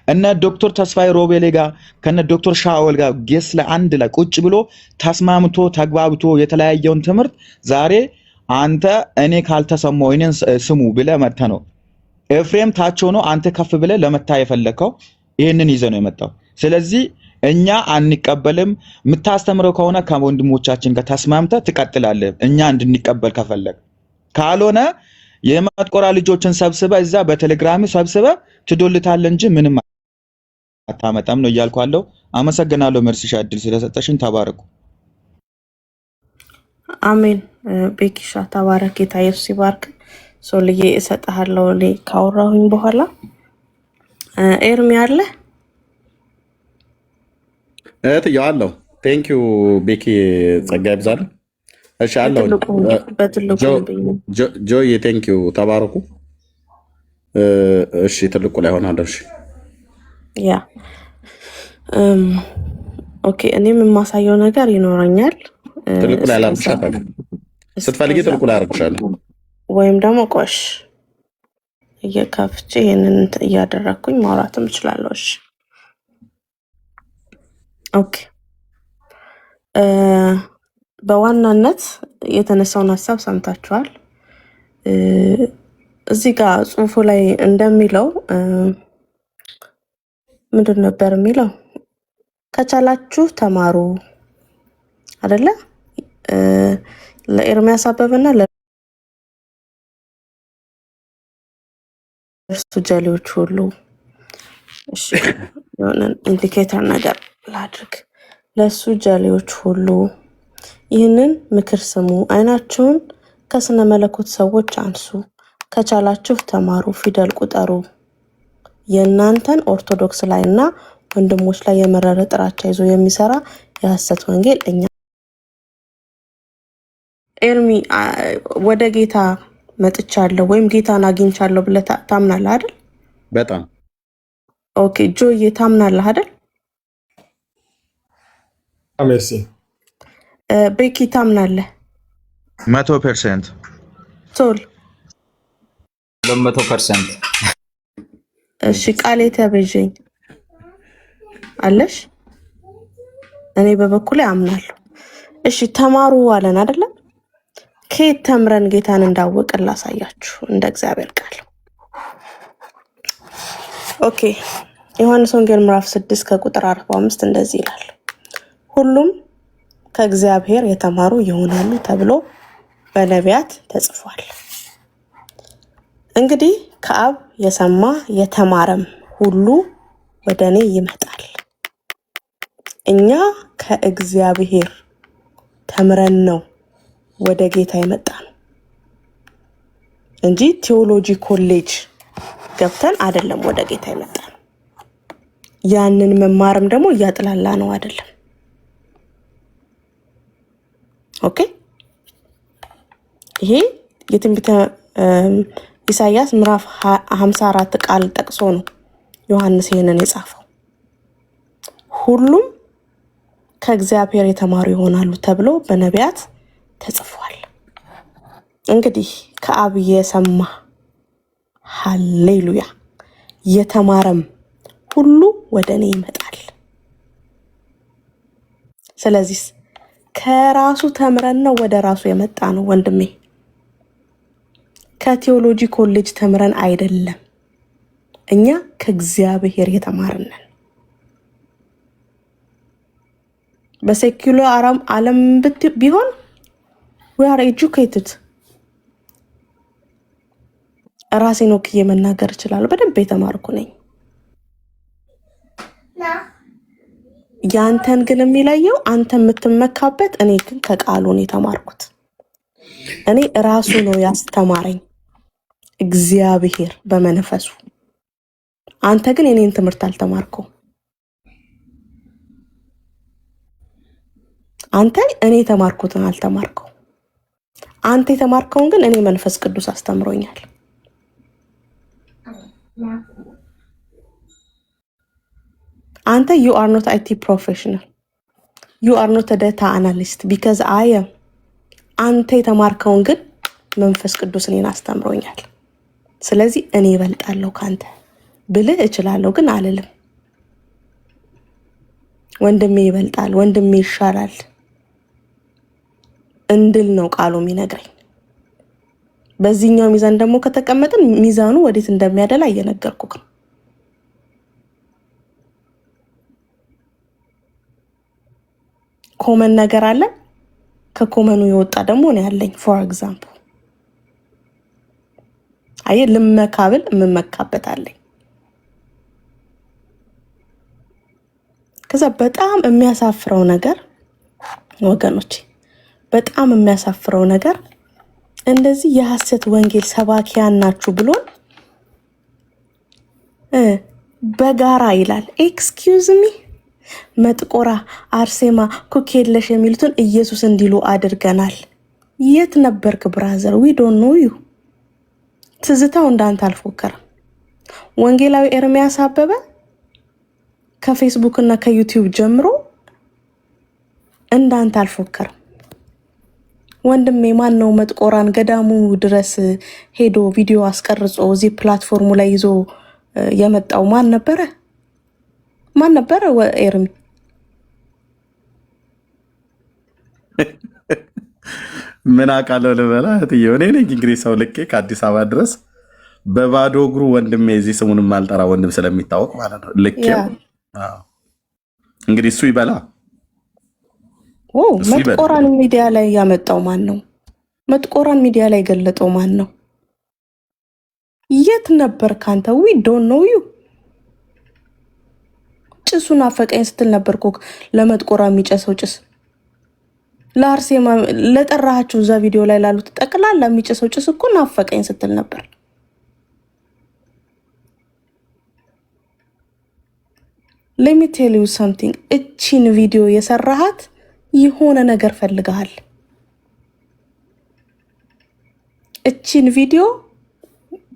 E: እነ ዶክተር ተስፋዬ ሮቤሌ ጋር ከነ ዶክተር ሻወል ጋር ጌስ ላይ አንድ ላይ ቁጭ ብሎ ተስማምቶ ተግባብቶ የተለያየውን ትምህርት ዛሬ አንተ እኔ ካልተሰማው እኔን ስሙ ብለህ መጥተህ ነው። ኤፍሬም ታች ሆኖ አንተ ከፍ ብለህ ለመታ የፈለከው ይሄንን ይዘህ ነው የመጣው። ስለዚህ እኛ አንቀበልም። የምታስተምረው ከሆነ ከወንድሞቻችን ጋር ተስማምተህ ትቀጥላለህ። እኛ እንድንቀበል ከፈለግ ካልሆነ የመጥቆራ ልጆችን ሰብስበህ እዛ በቴሌግራም ሰብስበህ ትዶልታለህ እንጂ ምንም አታመጣም ነው እያልኳለሁ። አመሰግናለሁ። መርስሻ እድል ስለሰጠሽን ተባረኩ።
C: አሜን። ቤኪሻ ተባረክ። ጌታ ኢየሱስ ይባርክ። ሶልዬ እሰጥሃለሁ እኔ ካወራሁኝ በኋላ ኤርሚ አለ
A: እህትዬው አለው። ቴንክ ዩ ቤኪ ጸጋ ይብዛል። እሺ አለው
C: በትልቁ
A: ጆይ ቴንክ ዩ ተባረኩ። እሺ ትልቁ ላይ ሆናለሁ። እሺ
C: ያ ኦኬ። እኔም የማሳየው ነገር ይኖረኛል።
A: ትልቁ ላይ አላርግሻለሁ። ስትፈልጊ ትልቁ ላይ አርግሻለሁ።
C: ወይም ደግሞ ቆሽ እየከፍቼ ይሄንን እያደረኩኝ ማውራትም እችላለሁ። እሺ ኦኬ። በዋናነት የተነሳውን ሀሳብ ሰምታችኋል። እዚህ ጋር ጽሁፉ ላይ እንደሚለው ምንድን ነበር የሚለው? ከቻላችሁ ተማሩ አይደለ? ለኤርሚያስ አበበና ለእርሱ ጀሌዎች ሁሉ እሺ የሆነ ኢንዲኬተር ነገር ላድርግ። ለሱ ጀሌዎች ሁሉ ይህንን ምክር ስሙ፣ አይናችሁን ከስነ መለኮት ሰዎች አንሱ፣ ከቻላችሁ ተማሩ፣ ፊደል ቁጠሩ። የእናንተን ኦርቶዶክስ ላይ እና ወንድሞች ላይ የመረረ ጥላቻ ይዞ የሚሰራ የሐሰት ወንጌል እኛ ኤርሚ ወደ ጌታ መጥቻለሁ ወይም ጌታን አግኝቻለሁ ብለህ ታምናለህ አይደል?
A: በጣም
C: ኦኬ። ጆዬ ታምናለህ አይደል?
D: አሜሲ
C: ቤኪ ታምናለህ?
E: 100%
C: ሶል
F: 200%።
C: እሺ ቃሌ ተበጀኝ አለሽ? እኔ በበኩሌ አምናለሁ። እሺ ተማሩ አለን አይደለ? ከየት ተምረን ጌታን እንዳወቅን ላሳያችሁ እንደ እግዚአብሔር ቃል። ኦኬ ዮሐንስ ወንጌል ምዕራፍ 6 ከቁጥር 45 እንደዚህ ይላል፣ ሁሉም ከእግዚአብሔር የተማሩ ይሆናሉ ተብሎ በነቢያት ተጽፏል። እንግዲህ ከአብ የሰማ የተማረም ሁሉ ወደ እኔ ይመጣል። እኛ ከእግዚአብሔር ተምረን ነው ወደ ጌታ የመጣነው እንጂ ቴዎሎጂ ኮሌጅ ገብተን አይደለም ወደ ጌታ የመጣነው። ያንን መማርም ደግሞ እያጥላላ ነው አይደለም። ኦኬ ይሄ የትንቢተ ኢሳይያስ ምዕራፍ 54 ቃል ጠቅሶ ነው ዮሐንስ ይሄንን የጻፈው። ሁሉም ከእግዚአብሔር የተማሩ ይሆናሉ ተብሎ በነቢያት ተጽፏል። እንግዲህ ከአብ የሰማ ሃሌሉያ የተማረም ሁሉ ወደ እኔ ይመጣል። ስለዚህ ከራሱ ተምረን ነው ወደ ራሱ የመጣ ነው ወንድሜ። ከቴዎሎጂ ኮሌጅ ተምረን አይደለም። እኛ ከእግዚአብሔር የተማርን ነን። በሴኩላር ዓለም ቢሆን we are educated። ራሴን ወክዬ መናገር እችላለሁ። በደንብ የተማርኩ ነኝ። ያንተን ግን የሚለየው አንተ የምትመካበት፣ እኔ ግን ከቃሉ ነው የተማርኩት። እኔ ራሱ ነው ያስተማረኝ እግዚአብሔር በመንፈሱ። አንተ ግን የኔን ትምህርት አልተማርከው። አንተ እኔ የተማርኩትን አልተማርከው። አንተ የተማርከውን ግን እኔ መንፈስ ቅዱስ አስተምሮኛል። አንተ you are not IT professional, you are not a data analyst because I am። አንተ የተማርከውን ግን መንፈስ ቅዱስ እኔን አስተምሮኛል። ስለዚህ እኔ እበልጣለሁ ካንተ ብልህ እችላለሁ፣ ግን አልልም። ወንድሜ ይበልጣል፣ ወንድሜ ይሻላል እንድል ነው ቃሉ የሚነግረኝ። በዚህኛው ሚዛን ደግሞ ከተቀመጥን ሚዛኑ ወዴት እንደሚያደላ እየነገርኩክ ነው። ኮመን ነገር አለ፣ ከኮመኑ የወጣ ደግሞ ነው ያለኝ። ፎር ኤግዛምፕል አይ ልመካብል የምመካበት አለኝ። ከዛ በጣም የሚያሳፍረው ነገር ወገኖቼ፣ በጣም የሚያሳፍረው ነገር እንደዚህ የሐሰት ወንጌል ሰባኪያን ናችሁ ብሎን በጋራ ይላል። ኤክስኪውዝ ሚ መጥቆራ፣ አርሴማ፣ ኩኬለሽ የሚሉትን ኢየሱስ እንዲሉ አድርገናል። የት ነበርክ ብራዘር? ዊ ዶንት ኖ ዩ። ትዝታው እንዳንተ አልፎከረም። ወንጌላዊ ኤርሚያስ አበበ ከፌስቡክ እና ከዩቲዩብ ጀምሮ እንዳንተ አልፎከረም። ወንድሜ ማን ነው መጥቆራን ገዳሙ ድረስ ሄዶ ቪዲዮ አስቀርጾ እዚህ ፕላትፎርሙ ላይ ይዞ የመጣው ማን ነበረ? ማን ነበረ? ኤርሚ
A: ምን አውቃለሁ ልበላ እህትዬ። እኔ ነኝ እንግዲህ ሰው ልኬ ከአዲስ አበባ ድረስ በባዶ እግሩ ወንድሜ፣ እዚህ ስሙንም አልጠራ ወንድም ስለሚታወቅ ማለት ነው ልኬ። እንግዲህ እሱ ይበላ።
C: መጥቆራን ሚዲያ ላይ ያመጣው ማን ነው? መጥቆራን ሚዲያ ላይ ገለጠው ማን ነው? የት ነበር ካንተ? ዊ ዶንት ኖ ዩ። ጭሱን አፈቀኝ ስትል ነበር እኮ ለመጥቆራ የሚጨሰው ጭስ። ለአርሴማ ለጠራሃችሁ እዛ ቪዲዮ ላይ ላሉት ጠቅላላ የሚጨሰው ጭስ እኮ ናፈቀኝ ስትል ነበር። let me tell you something። እቺን ቪዲዮ የሰራሃት የሆነ ነገር ፈልገሃል። እቺን ቪዲዮ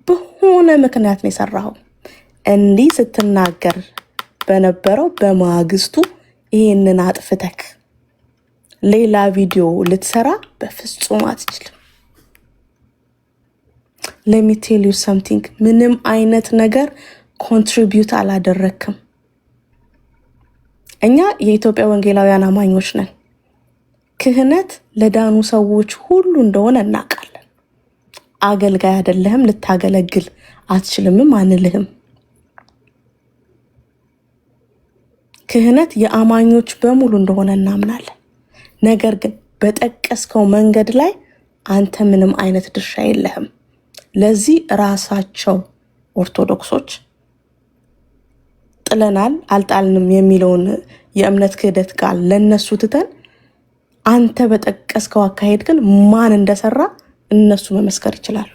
C: በሆነ ምክንያት ነው የሰራኸው። እንዲህ ስትናገር በነበረው በማግስቱ ይሄንን አጥፍተክ ሌላ ቪዲዮ ልትሰራ በፍጹም አትችልም። let me tell you something። ምንም አይነት ነገር ኮንትሪቢዩት አላደረክም። እኛ የኢትዮጵያ ወንጌላውያን አማኞች ነን። ክህነት ለዳኑ ሰዎች ሁሉ እንደሆነ እናውቃለን። አገልጋይ አይደለህም፣ ልታገለግል አትችልምም አንልህም። ክህነት የአማኞች በሙሉ እንደሆነ እናምናለን። ነገር ግን በጠቀስከው መንገድ ላይ አንተ ምንም አይነት ድርሻ የለህም። ለዚህ ራሳቸው ኦርቶዶክሶች ጥለናል አልጣልንም የሚለውን የእምነት ክህደት ቃል ለነሱ ትተን አንተ በጠቀስከው አካሄድ ግን ማን እንደሰራ እነሱ መመስከር ይችላሉ።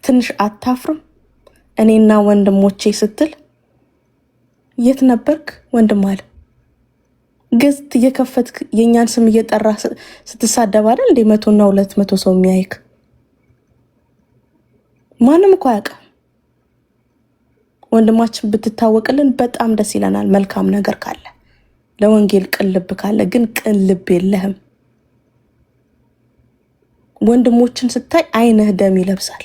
C: ትንሽ አታፍርም? እኔና ወንድሞቼ ስትል የት ነበርክ ወንድም አለ። ገዝት እየከፈትክ የኛን ስም እየጠራ ስትሳደብ አይደል እንደ 100 እና 200 ሰው የሚያይክ? ማንም እኮ አያውቅም። ወንድማችን ብትታወቅልን በጣም ደስ ይለናል። መልካም ነገር ካለ ለወንጌል ቅልብ ካለ ግን ቅልብ የለህም። ወንድሞችን ስታይ አይንህ ደም ይለብሳል።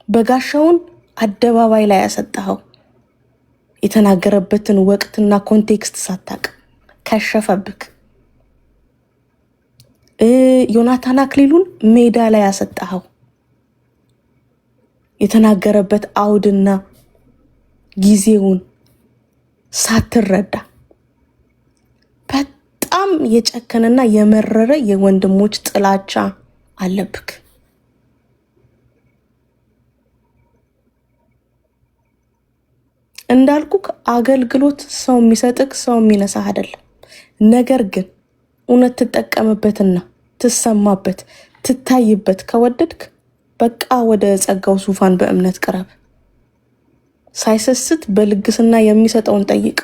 C: በጋሻውን አደባባይ ላይ ያሰጣኸው የተናገረበትን ወቅትና ኮንቴክስት ሳታቅ ከሸፈብክ። ዮናታን አክሊሉን ሜዳ ላይ ያሰጣኸው የተናገረበት አውድና ጊዜውን ሳትረዳ በጣም የጨከነና የመረረ የወንድሞች ጥላቻ አለብክ። እንዳልኩክ አገልግሎት ሰው የሚሰጥክ ሰው የሚነሳህ አይደለም። ነገር ግን እውነት ትጠቀምበትና ትሰማበት ትታይበት ከወደድክ በቃ ወደ ጸጋው ዙፋን በእምነት ቅረብ። ሳይሰስት በልግስና የሚሰጠውን ጠይቅ።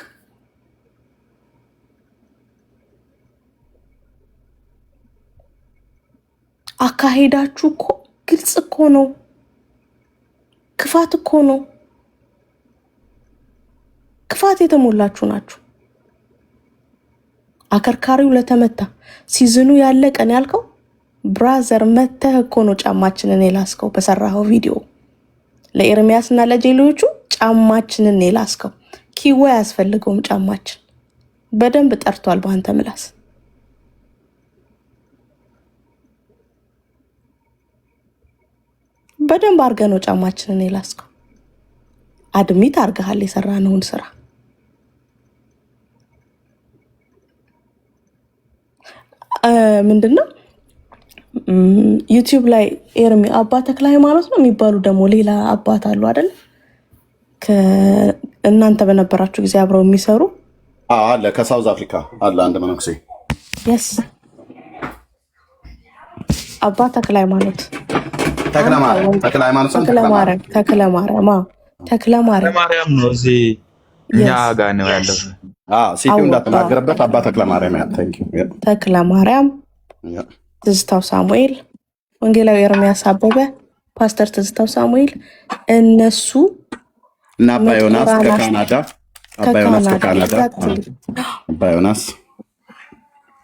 C: አካሄዳችሁ እኮ ግልጽ እኮ ነው። ክፋት እኮ ነው። ክፋት የተሞላችሁ ናችሁ። አከርካሪው ለተመታ ሲዝኑ ያለቀን ያልከው ብራዘር መተህ እኮ ነው ጫማችንን የላስከው። በሰራኸው ቪዲዮ ለኤርሚያስና ለጄሎቹ ጫማችንን የላስከው። ኪዋ ያስፈልገውም ጫማችን በደንብ ጠርቷል በአንተ ምላስ። በደንብ አድርገህ ነው ጫማችንን የላስከው። አድሚት አድርገሃል የሰራነውን ስራ። ምንድነው ዩቲዩብ ላይ ኤርሚ አባ ተክለ ሃይማኖት ነው የሚባሉ ደግሞ ሌላ አባት አሉ አይደል? እናንተ በነበራችሁ ጊዜ አብረው የሚሰሩ
A: አለ። ከሳውዝ አፍሪካ አለ አንድ መነኩሴ።
C: የስ አባ ተክለ ሃይማኖት ተክለ ማርያም
E: ነው። እዚህ እኛ ጋር ነው ያለው።
A: ሲቲው እንዳተናገረበት አባ ተክለ ማርያም
C: ተክለ ማርያም፣ ትዝታው ሳሙኤል፣ ወንጌላዊ ኤርሚያስ አበበ፣ ፓስተር ትዝታው ሳሙኤል እነሱ
A: እና አባ ዮናስ ከካናዳ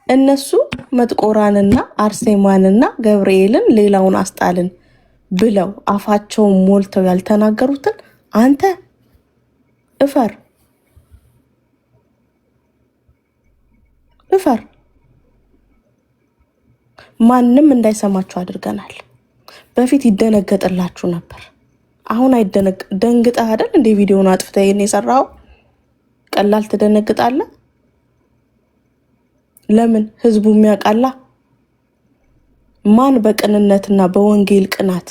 C: እነሱ መጥቆራንና አርሴማንና ገብርኤልን ሌላውን አስጣልን ብለው አፋቸውን ሞልተው ያልተናገሩትን አንተ እፈር። ማንም እንዳይሰማችሁ አድርገናል። በፊት ይደነገጥላችሁ ነበር። አሁን ደንግጠህ አይደል እንደ ቪዲዮውን አጥፍተህ የሰራው ቀላል ትደነግጣለህ። ለምን? ህዝቡ የሚያውቃላ ማን በቅንነትና በወንጌል ቅናት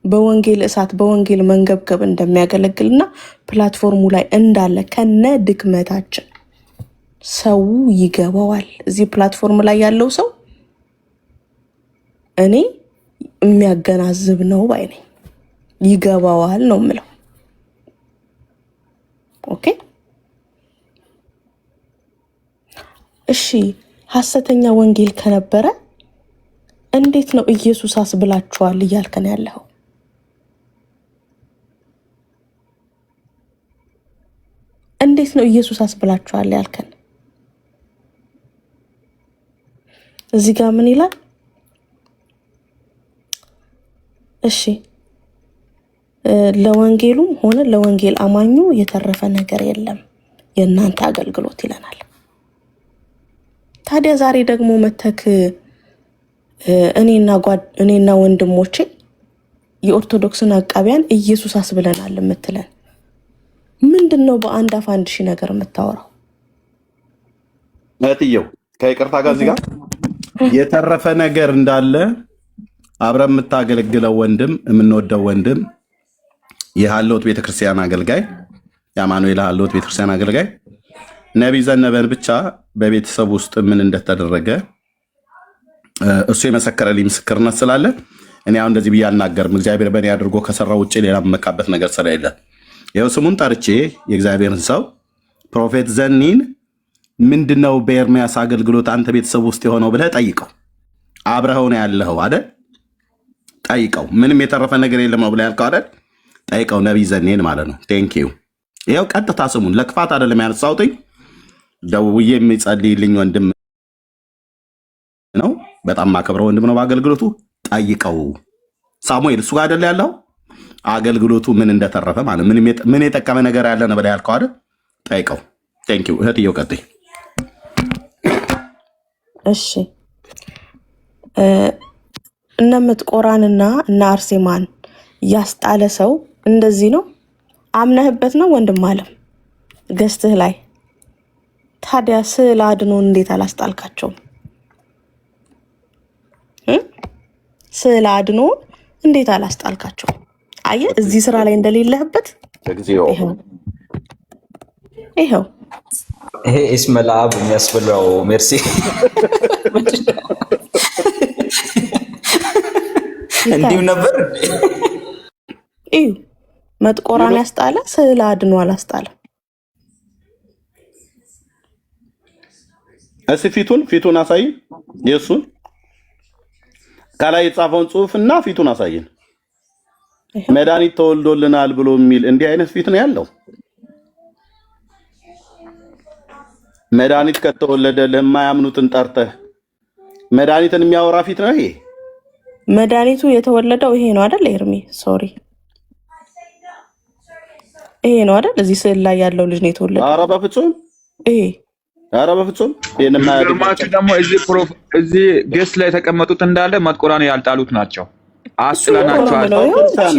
C: በወንጌል እሳት በወንጌል መንገብገብ እንደሚያገለግልና ፕላትፎርሙ ላይ እንዳለ ከነ ድክመታችን ሰው ይገባዋል። እዚህ ፕላትፎርም ላይ ያለው ሰው እኔ የሚያገናዝብ ነው ባይ ነኝ። ይገባዋል ነው የምለው። ኦኬ እሺ፣ ሐሰተኛ ወንጌል ከነበረ እንዴት ነው ኢየሱስ አስብላችኋል እያልከን ያለው? እንዴት ነው ኢየሱስ አስብላችኋል ያልከን? እዚህ ጋር ምን ይላል? እሺ ለወንጌሉም ሆነ ለወንጌል አማኙ የተረፈ ነገር የለም የእናንተ አገልግሎት ይለናል። ታዲያ ዛሬ ደግሞ መተክ እኔና ወንድሞቼ የኦርቶዶክስን አቃቢያን ኢየሱስ አስብለናል የምትለን ምንድነው? በአንድ አፍ አንድ ሺህ ነገር የምታወራው
A: እህትየው ከይቅርታ ጋር እዚህ ጋር የተረፈ ነገር እንዳለ አብረን የምታገለግለው ወንድም የምንወደው ወንድም የሃሎት ቤተክርስቲያን አገልጋይ የአማኑኤል ሃሎት ቤተክርስቲያን አገልጋይ ነቢይ ዘነበን ብቻ በቤተሰብ ውስጥ ምን እንደተደረገ እሱ የመሰከረልኝ ምስክርነት ስላለ እኔ አሁን እንደዚህ ብዬ አልናገርም። እግዚአብሔር በእኔ አድርጎ ከሰራው ውጭ ሌላ መካበት ነገር ስለሌለ ይኸው ስሙን ጠርቼ የእግዚአብሔርን ሰው ፕሮፌት ዘኒን ምንድነው በኤርሚያስ አገልግሎት አንተ ቤተሰብ ውስጥ የሆነው ብለህ ጠይቀው። አብረኸው ነው ያለኸው አይደል? ጠይቀው። ምንም የተረፈ ነገር የለም ነው ብለህ ያልከው አይደል? ጠይቀው። ነቢይ ዘኔን ማለት ነው። ቴንኪዩ። ይኸው ቀጥታ ስሙን ለክፋት አይደለም ያነሳሁትኝ። ደውዬ የሚጸልይልኝ ወንድም ነው። በጣም ማከብረው ወንድም ነው። በአገልግሎቱ ጠይቀው። ሳሙኤል እሱ ጋር አይደል ያለው? አገልግሎቱ ምን እንደተረፈ ማለት ምን የጠቀመ ነገር ያለ ነው ብለህ ያልከው አይደል? ጠይቀው። ቴንኪዩ። እህትየው ቀጥይ።
C: እሺ እነ ምጥቆራንና እነ አርሴማን ያስጣለ ሰው እንደዚህ ነው። አምነህበት ነው ወንድም አለም ገስትህ ላይ። ታዲያ ስዕል አድኖን እንዴት አላስጣልካቸውም? ስዕል አድኖን እንዴት አላስጣልካቸውም? አየህ እዚህ ስራ ላይ እንደሌለህበት ይኸው
F: ይሄ ኢስመላ የሚያስብለው ሜርሲ እንዲሁ ነበር።
C: እዩ መጥቆራን ያስጣለ ስዕል አድኖ አላስጣለም።
A: እስኪ ፊቱን አሳይን። የእሱን ከላይ የጻፈውን ጽሑፍና ፊቱን አሳይን። መድኃኒት ተወልዶልናል ብሎ የሚል እንዲህ አይነት ፊት ነው ያለው። መድኃኒት ከተወለደልህ የማያምኑትን ጠርተህ መድኃኒትን የሚያወራ ፊት ነው ይሄ።
C: መድኃኒቱ የተወለደው ይሄ ነው አይደል? ኤርሚ ሶሪ፣ ይሄ ነው አይደል? እዚህ ስዕል ላይ ያለው ልጅ ነው የተወለደው።
A: ኧረ በፍጹም
C: ይሄ
A: ኧረ በፍጹም
E: ግርማችሁ ደግሞ እዚህ ጌስ ላይ የተቀመጡት እንዳለ መጥቆራን ያልጣሉት ናቸው። አስጥለናቸዋል።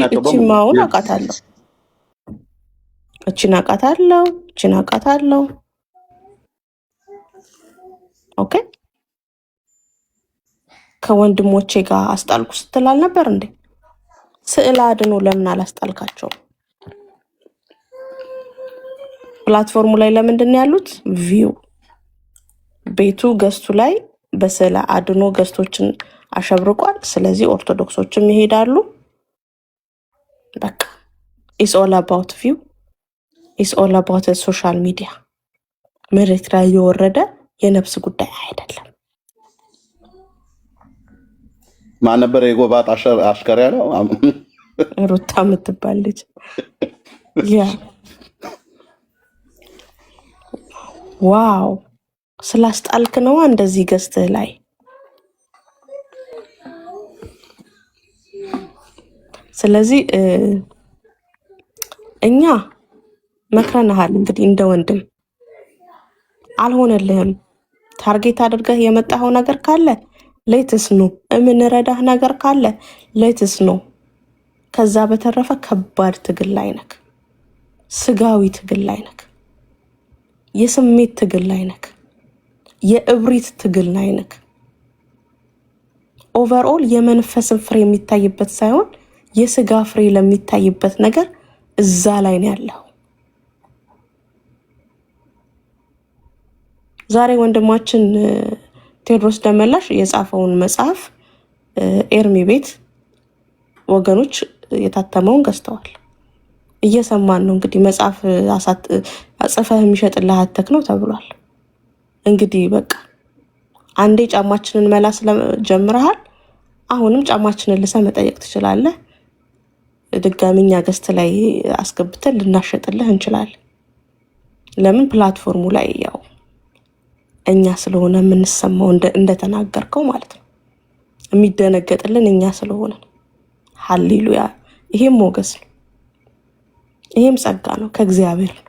C: እቺን ማውን አውቃታለሁ፣ እቺን አውቃታለሁ። ኦኬ ከወንድሞቼ ጋር አስጣልኩ ስትል አልነበር እንዴ? ስዕል አድኖ ለምን አላስጣልካቸውም? ፕላትፎርሙ ላይ ለምንድን ነው ያሉት? ቪው ቤቱ ገስቱ ላይ በስዕል አድኖ ገስቶችን አሸብርቋል። ስለዚህ ኦርቶዶክሶችም ይሄዳሉ። በቃ ኢስ ኦል አባውት ቪው፣ ኢስ ኦል አባውት ሶሻል ሚዲያ። መሬት ላይ የወረደ የነፍስ ጉዳይ አይደለም።
A: ማን ነበር የጎባጣ አሽከር ያለው?
C: ሩታ የምትባል ልጅ ያ ዋው ስላስጣልክ ነው እንደዚህ ገዝተህ ላይ። ስለዚህ እኛ መክረናሃል። እንግዲህ እንደ ወንድም አልሆነልህም። ታርጌት አድርገህ የመጣኸው ነገር ካለ ሌትስ ነው። የምንረዳህ ነገር ካለ ሌትስ ነው። ከዛ በተረፈ ከባድ ትግል ላይ ነክ፣ ስጋዊ ትግል ላይ ነክ፣ የስሜት ትግል ላይ ነክ፣ የእብሪት ትግል ላይ ነክ። ኦቨርኦል የመንፈስን ፍሬ የሚታይበት ሳይሆን የስጋ ፍሬ ለሚታይበት ነገር እዛ ላይ ነው ያለው። ዛሬ ወንድማችን ቴዎድሮስ ደመላሽ የጻፈውን መጽሐፍ ኤርሚ ቤት ወገኖች የታተመውን ገዝተዋል። እየሰማን ነው እንግዲህ። መጽሐፍ አጽፈህ የሚሸጥልህ አተክ ነው ተብሏል። እንግዲህ በቃ አንዴ ጫማችንን መላስ ጀምረሃል። አሁንም ጫማችንን ልሰህ መጠየቅ ትችላለህ። ድጋሚኛ ገዝት ላይ አስገብተን ልናሸጥልህ እንችላለን። ለምን ፕላትፎርሙ ላይ ያው እኛ ስለሆነ የምንሰማው እንደተናገርከው ማለት ነው። የሚደነገጥልን እኛ ስለሆነ ሃሌሉያ። ይሄም ሞገስ ነው፣ ይሄም ጸጋ ነው ከእግዚአብሔር ነው።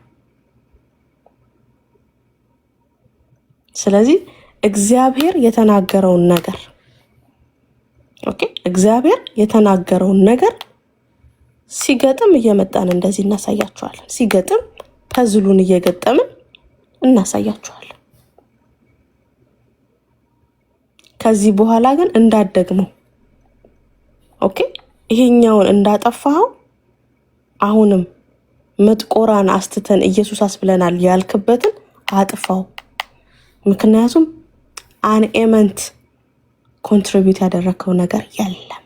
C: ስለዚህ እግዚአብሔር የተናገረውን ነገር እግዚአብሔር የተናገረውን ነገር ሲገጥም እየመጣን እንደዚህ እናሳያችኋለን። ሲገጥም ፐዝሉን እየገጠምን እናሳያችኋለን። ከዚህ በኋላ ግን እንዳትደግመው። ኦኬ ይሄኛውን እንዳጠፋው አሁንም መጥቆራን አስትተን ኢየሱስ አስብለናል ያልክበትን አጥፋው። ምክንያቱም አን ኤመንት ኮንትሪቢዩት ያደረከው ነገር የለም።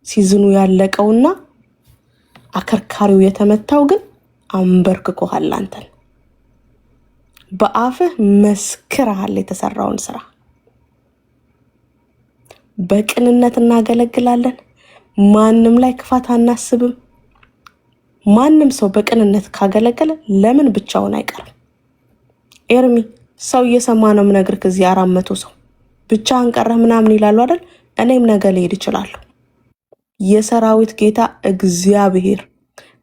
C: ሲዝኑ ያለቀውና አከርካሪው የተመታው ግን አንበርክኮሃል። አንተን በአፍህ መስክረሃል የተሰራውን ስራ። በቅንነት እናገለግላለን። ማንም ላይ ክፋት አናስብም። ማንም ሰው በቅንነት ካገለገለ ለምን ብቻውን አይቀርም? ኤርሚ ሰው እየሰማ ነው የምነግርህ። ከዚህ 400 ሰው ብቻህን ቀረህ ምናምን ይላሉ አይደል? እኔም ነገ ልሄድ እችላለሁ። የሰራዊት ጌታ እግዚአብሔር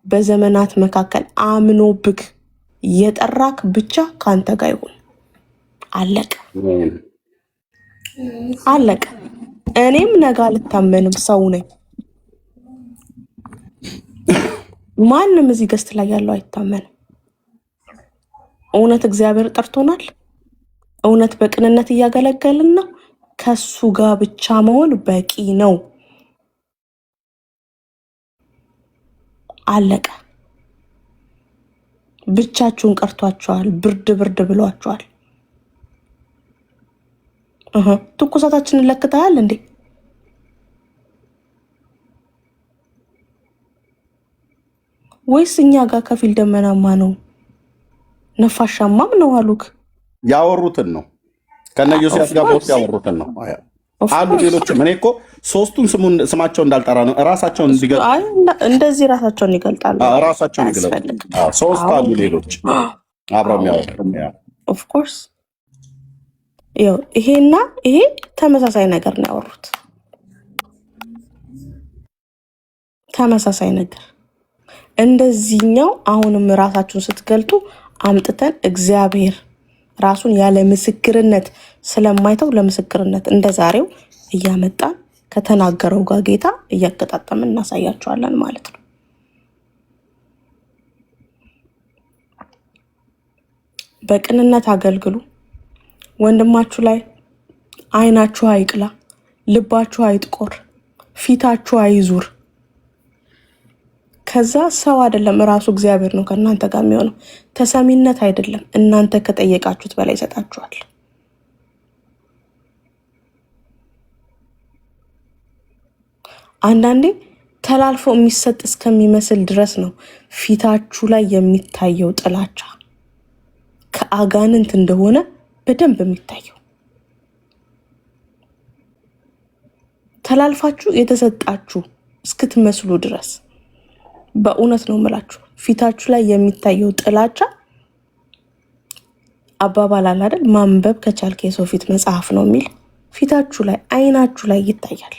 C: በዘመናት መካከል አምኖብክ የጠራክ ብቻ ካንተ ጋር ይሁን። አለቀ። እኔም ነገ አልታመንም፣ ሰው ነኝ። ማንም እዚህ ገስት ላይ ያለው አይታመንም። እውነት እግዚአብሔር ጠርቶናል። እውነት በቅንነት እያገለገልን ነው። ከሱ ጋር ብቻ መሆን በቂ ነው። አለቀ። ብቻችሁን ቀርቷችኋል። ብርድ ብሏችኋል። ትኩሳታችንን ለክተሃል እንዴ? ወይስ እኛ ጋር ከፊል ደመናማ ነው ነፋሻማም ነው አሉክ?
A: ያወሩትን ነው ከነዮሴፍ ጋር ቦት ያወሩትን ነው አሉ። ሌሎችም እኔ እኮ ሶስቱን ስማቸው እንዳልጠራ ነው ራሳቸውን እንዲገልጡ
C: እንደዚህ ራሳቸውን ይገልጣሉ።
A: ራሳቸውን ይገልጣሉ። ሶስት አሉ ሌሎች አብረው የሚያወሩ
C: ኦፍ ኮርስ ይሄና ይሄ ተመሳሳይ ነገር ነው ያወሩት። ተመሳሳይ ነገር እንደዚህኛው አሁንም ራሳችሁን ስትገልጡ አምጥተን እግዚአብሔር ራሱን ያለ ምስክርነት ስለማይተው ለምስክርነት እንደዛሬው እያመጣን ከተናገረው ጋር ጌታ እያገጣጠምን እናሳያቸዋለን ማለት ነው። በቅንነት አገልግሉ። ወንድማችሁ ላይ አይናችሁ አይቅላ፣ ልባችሁ አይጥቆር፣ ፊታችሁ አይዙር። ከዛ ሰው አይደለም ራሱ እግዚአብሔር ነው ከእናንተ ጋር የሚሆነው። ተሰሚነት አይደለም፣ እናንተ ከጠየቃችሁት በላይ ይሰጣችኋል። አንዳንዴ ተላልፎ የሚሰጥ እስከሚመስል ድረስ ነው ፊታችሁ ላይ የሚታየው ጥላቻ ከአጋንንት እንደሆነ በደንብ የሚታየው። ተላልፋችሁ የተሰጣችሁ እስክትመስሉ ድረስ በእውነት ነው የምላችሁ ፊታችሁ ላይ የሚታየው ጥላቻ አባባል አለ አይደል? ማንበብ ከቻልክ የሰው ፊት መጽሐፍ ነው የሚል ፊታችሁ ላይ አይናችሁ ላይ ይታያል።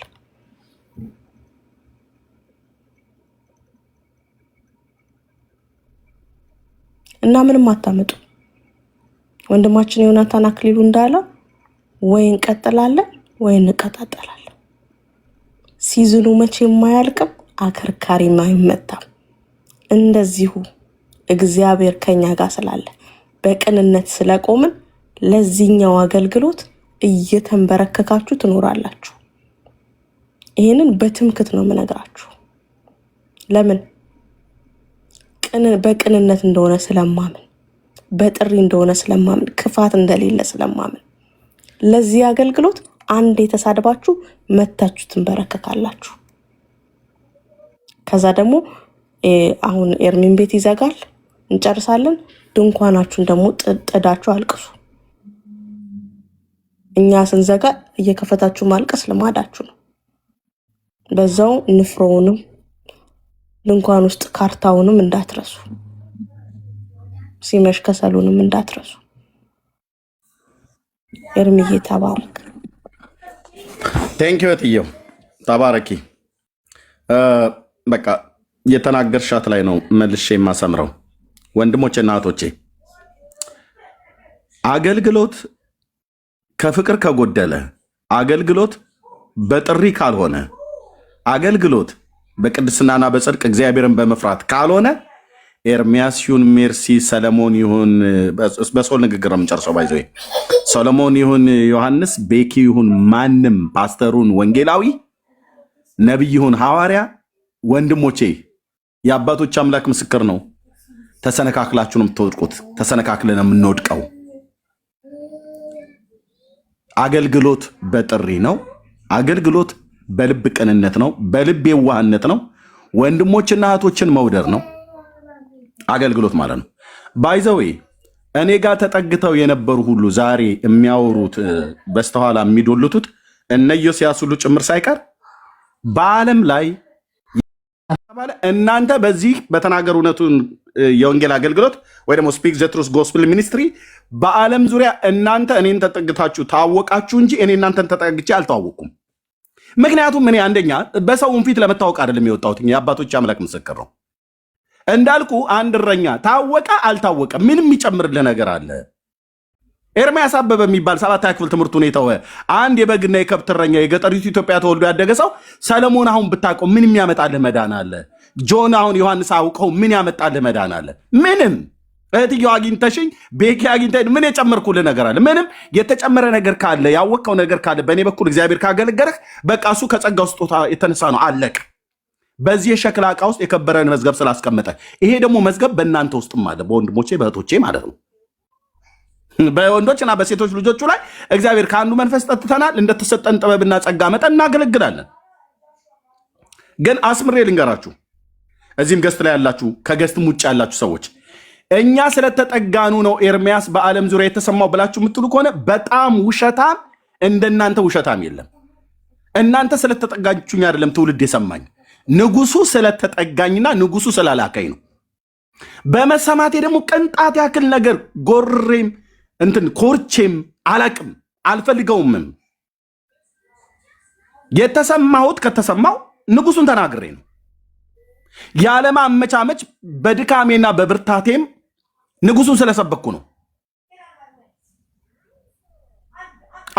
C: እና ምንም አታመጡ። ወንድማችን ዮናታን አክሊሉ እንዳለው ወይ እንቀጥላለን ወይ እንቀጣጠላለን። ሲዝኑ መቼ የማያልቅም፣ አከርካሪም አይመታም። እንደዚሁ እግዚአብሔር ከኛ ጋር ስላለ በቅንነት ስለቆምን ለዚህኛው አገልግሎት እየተንበረከካችሁ ትኖራላችሁ። ይህንን በትምክት ነው የምነግራችሁ። ለምን? በቅንነት እንደሆነ ስለማምን፣ በጥሪ እንደሆነ ስለማምን፣ ክፋት እንደሌለ ስለማምን ለዚህ አገልግሎት አንድ የተሳድባችሁ መታችሁ ትንበረከካላችሁ። ከዛ ደግሞ አሁን ኤርሚን ቤት ይዘጋል፣ እንጨርሳለን። ድንኳናችሁን ደግሞ ጥዳችሁ አልቅሱ። እኛ ስንዘጋ እየከፈታችሁ ማልቀስ ልማዳችሁ ነው። በዛው ንፍሮውንም ድንኳን ውስጥ ካርታውንም እንዳትረሱ፣ ሲመሽ ከሰሉንም እንዳትረሱ። ኤርሚዬ ተባረክ።
A: ቴንኪው እትዬው ተባረኪ። በቃ የተናገርሻት ላይ ነው መልሼ የማሰምረው። ወንድሞቼ እና እህቶቼ አገልግሎት ከፍቅር ከጎደለ፣ አገልግሎት በጥሪ ካልሆነ፣ አገልግሎት በቅድስናና በጽድቅ እግዚአብሔርን በመፍራት ካልሆነ ኤርሚያስ ይሁን ሜርሲ ሰለሞን ይሁን በሶል ንግግር ነው የምንጨርሰው። ባይዘ ሰለሞን ይሁን ዮሐንስ ቤኪ ይሁን ማንም ፓስተሩን ወንጌላዊ ነቢይ ይሁን ሐዋርያ ወንድሞቼ የአባቶች አምላክ ምስክር ነው። ተሰነካክላችሁ ነው የምትወድቁት። ተሰነካክለን የምንወድቀው። አገልግሎት በጥሪ ነው። አገልግሎት በልብ ቅንነት ነው። በልብ የዋህነት ነው። ወንድሞችና እህቶችን መውደድ ነው አገልግሎት ማለት ነው። ባይዘዌ እኔ ጋር ተጠግተው የነበሩ ሁሉ ዛሬ የሚያወሩት በስተኋላ የሚዶልቱት እነ ኢዮስያስ ሁሉ ጭምር ሳይቀር በዓለም ላይ እናንተ በዚህ በተናገሩ እውነቱን የወንጌል አገልግሎት ወይ ደግሞ ስፒክ ዘ ትሩዝ ጎስፕል ሚኒስትሪ በዓለም ዙሪያ እናንተ እኔን ተጠግታችሁ ታወቃችሁ እንጂ እኔ እናንተን ተጠግቼ አልተዋወቅኩም። ምክንያቱም እኔ አንደኛ በሰውን ፊት ለመታወቅ አይደለም የወጣሁት፣ የአባቶች አምላክ ምስክር ነው። እንዳልኩ አንድ እረኛ ታወቀ አልታወቀ ምንም የሚጨምርልህ ነገር አለ? ኤርሚያስ አበበ የሚባል 7ኛ ክፍል ትምህርቱን የተወ አንድ የበግና የከብት እረኛ የገጠሪቱ ኢትዮጵያ ተወልዶ ያደገ ሰው ሰለሞን አሁን ብታውቀው ምን የሚያመጣልህ መዳን አለ? ጆን አሁን ዮሐንስ አውቀው ምን ያመጣልህ መዳን አለ? ምንም። እህትየው አግኝተሽኝ ቤኪ አግኝተኝ ምን የጨመርኩልህ ነገር አለ? ምንም። የተጨመረ ነገር ካለ ያወቀው ነገር ካለ በእኔ በኩል እግዚአብሔር ካገለገለህ በቃ እሱ ከጸጋው ስጦታ የተነሳ ነው። አለቅ። በዚህ የሸክላ ዕቃ ውስጥ የከበረን መዝገብ ስላስቀመጠ ይሄ ደግሞ መዝገብ በእናንተ ውስጥም አለ፣ በወንድሞቼ በእህቶቼ ማለት ነው። በወንዶችና በሴቶች ልጆቹ ላይ እግዚአብሔር ከአንዱ መንፈስ ጠጥተናል። እንደተሰጠን ጥበብና ጸጋ መጠን እናገለግላለን። ግን አስምሬ ልንገራችሁ፣ እዚህም ገስት ላይ ያላችሁ ከገስትም ውጭ ያላችሁ ሰዎች እኛ ስለተጠጋኑ ነው ኤርሚያስ በዓለም ዙሪያ የተሰማው ብላችሁ የምትሉ ከሆነ በጣም ውሸታም፣ እንደናንተ ውሸታም የለም። እናንተ ስለተጠጋችሁኝ አይደለም ትውልድ የሰማኝ፣ ንጉሱ ስለተጠጋኝና ንጉሱ ስላላከኝ ነው። በመሰማቴ ደግሞ ቅንጣት ያክል ነገር ጎሬም እንትን ኮርቼም አላቅም፣ አልፈልገውምም። የተሰማሁት ከተሰማው ንጉሱን ተናግሬ ነው። ያለማመቻመች በድካሜና በብርታቴም ንጉሱን ስለሰበኩ ነው።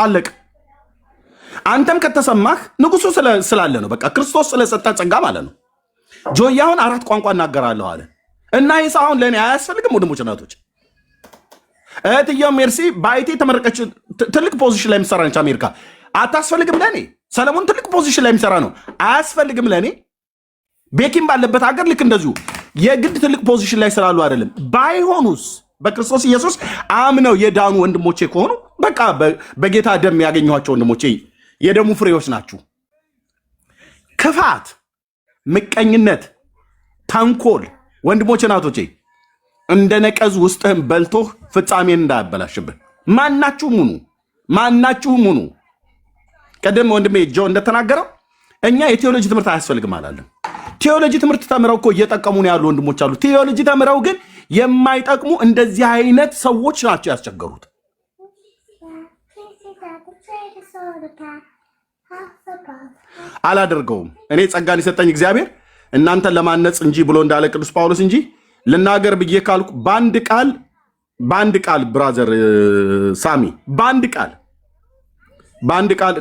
A: አለቅ። አንተም ከተሰማህ ንጉሱ ስላለ ነው። በቃ ክርስቶስ ስለሰጠ ጸጋ ማለት ነው። ጆያውን 4 ቋንቋ እናገራለሁ አለ እና ይህ አሁን ለእኔ አያስፈልግም። ወንድሞች እናቶች፣ እህትየው ሜርሲ በአይቲ የተመረቀች ትልቅ ፖዚሽን ላይ የሚሰራ ነች አሜሪካ። አታስፈልግም ለእኔ። ሰለሞን ትልቅ ፖዚሽን ላይ የሚሰራ ነው፣ አያስፈልግም ለእኔ። ቤኪም ባለበት ሀገር ልክ እንደዚሁ የግድ ትልቅ ፖዚሽን ላይ ስላሉ አይደለም። ባይሆኑስ በክርስቶስ ኢየሱስ አምነው የዳኑ ወንድሞቼ ከሆኑ በቃ በጌታ ደም ያገኘኋቸው ወንድሞቼ የደሙ ፍሬዎች ናችሁ። ክፋት፣ ምቀኝነት፣ ተንኮል ወንድሞቼ ናቶቼ እንደ ነቀዝ ውስጥህን በልቶህ ፍጻሜን እንዳያበላሽብህ ማናችሁም ሁኑ። ቀደም ወንድሜ ጆ እንደተናገረው እኛ የቴዎሎጂ ትምህርት አያስፈልግም አላለም። ቴዎሎጂ ትምህርት ተምረው እኮ እየጠቀሙን ያሉ ወንድሞች አሉ። ቴዎሎጂ ተምረው ግን የማይጠቅሙ እንደዚህ አይነት ሰዎች ናቸው ያስቸገሩት። አላደርገውም። እኔ ጸጋን የሰጠኝ እግዚአብሔር እናንተን ለማነጽ እንጂ ብሎ እንዳለ ቅዱስ ጳውሎስ እንጂ ልናገር ብዬ ካልኩ በአንድ ቃል ብራዘር ሳሚ በአንድ ቃል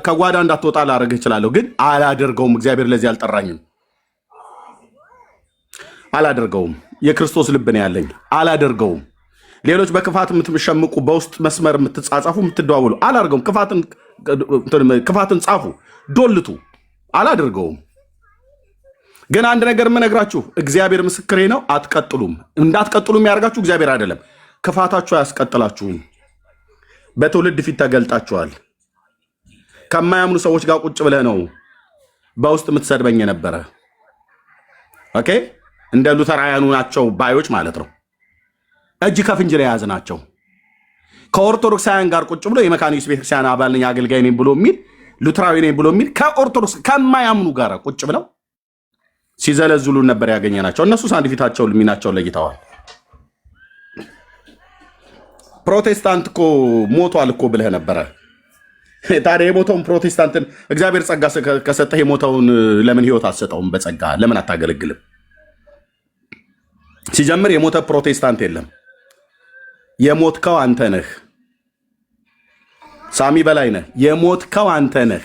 A: ከጓዳ እንዳትወጣ ላደርግህ እችላለሁ፣ ግን አላደርገውም። እግዚአብሔር ለዚህ አልጠራኝም። አላደርገውም። የክርስቶስ ልብ ነው ያለኝ። አላደርገውም። ሌሎች በክፋት የምትሸምቁ በውስጥ መስመር የምትጻጻፉ የምትደዋውሉ አላደርገውም። ክፋትን ጻፉ፣ ዶልቱ። አላደርገውም። ግን አንድ ነገር የምነግራችሁ እግዚአብሔር ምስክሬ ነው፣ አትቀጥሉም። እንዳትቀጥሉ የሚያደርጋችሁ እግዚአብሔር አይደለም። ክፋታችሁ አያስቀጥላችሁም። በትውልድ ፊት ተገልጣችኋል። ከማያምኑ ሰዎች ጋር ቁጭ ብለህ ነው በውስጥ የምትሰድበኝ የነበረ። ኦኬ፣ እንደ ሉተራውያኑ ናቸው ባዮች ማለት ነው። እጅ ከፍንጅ ላይ የያዝ ናቸው። ከኦርቶዶክሳውያን ጋር ቁጭ ብሎ የመካኒክስ ቤተክርስቲያን አባል ነኝ አገልጋይ ነኝ ብሎ የሚል ሉተራዊ ነኝ ብሎ የሚል ከኦርቶዶክስ ከማያምኑ ጋር ቁጭ ብለው ሲዘለዝሉን ነበር ያገኘናቸው። እነሱ ሳንድ ፊታቸው ሚናቸውን ለይተዋል። ፕሮቴስታንት እኮ ሞቷል እኮ ብለህ ነበረ። ታዲያ የሞተውን ፕሮቴስታንትን እግዚአብሔር ጸጋ ከሰጠህ የሞተውን ለምን ህይወት አትሰጠውም? በጸጋ ለምን አታገለግልም? ሲጀምር የሞተ ፕሮቴስታንት የለም። የሞትከው አንተ ነህ። ሳሚ በላይ ነህ። የሞትከው አንተ ነህ።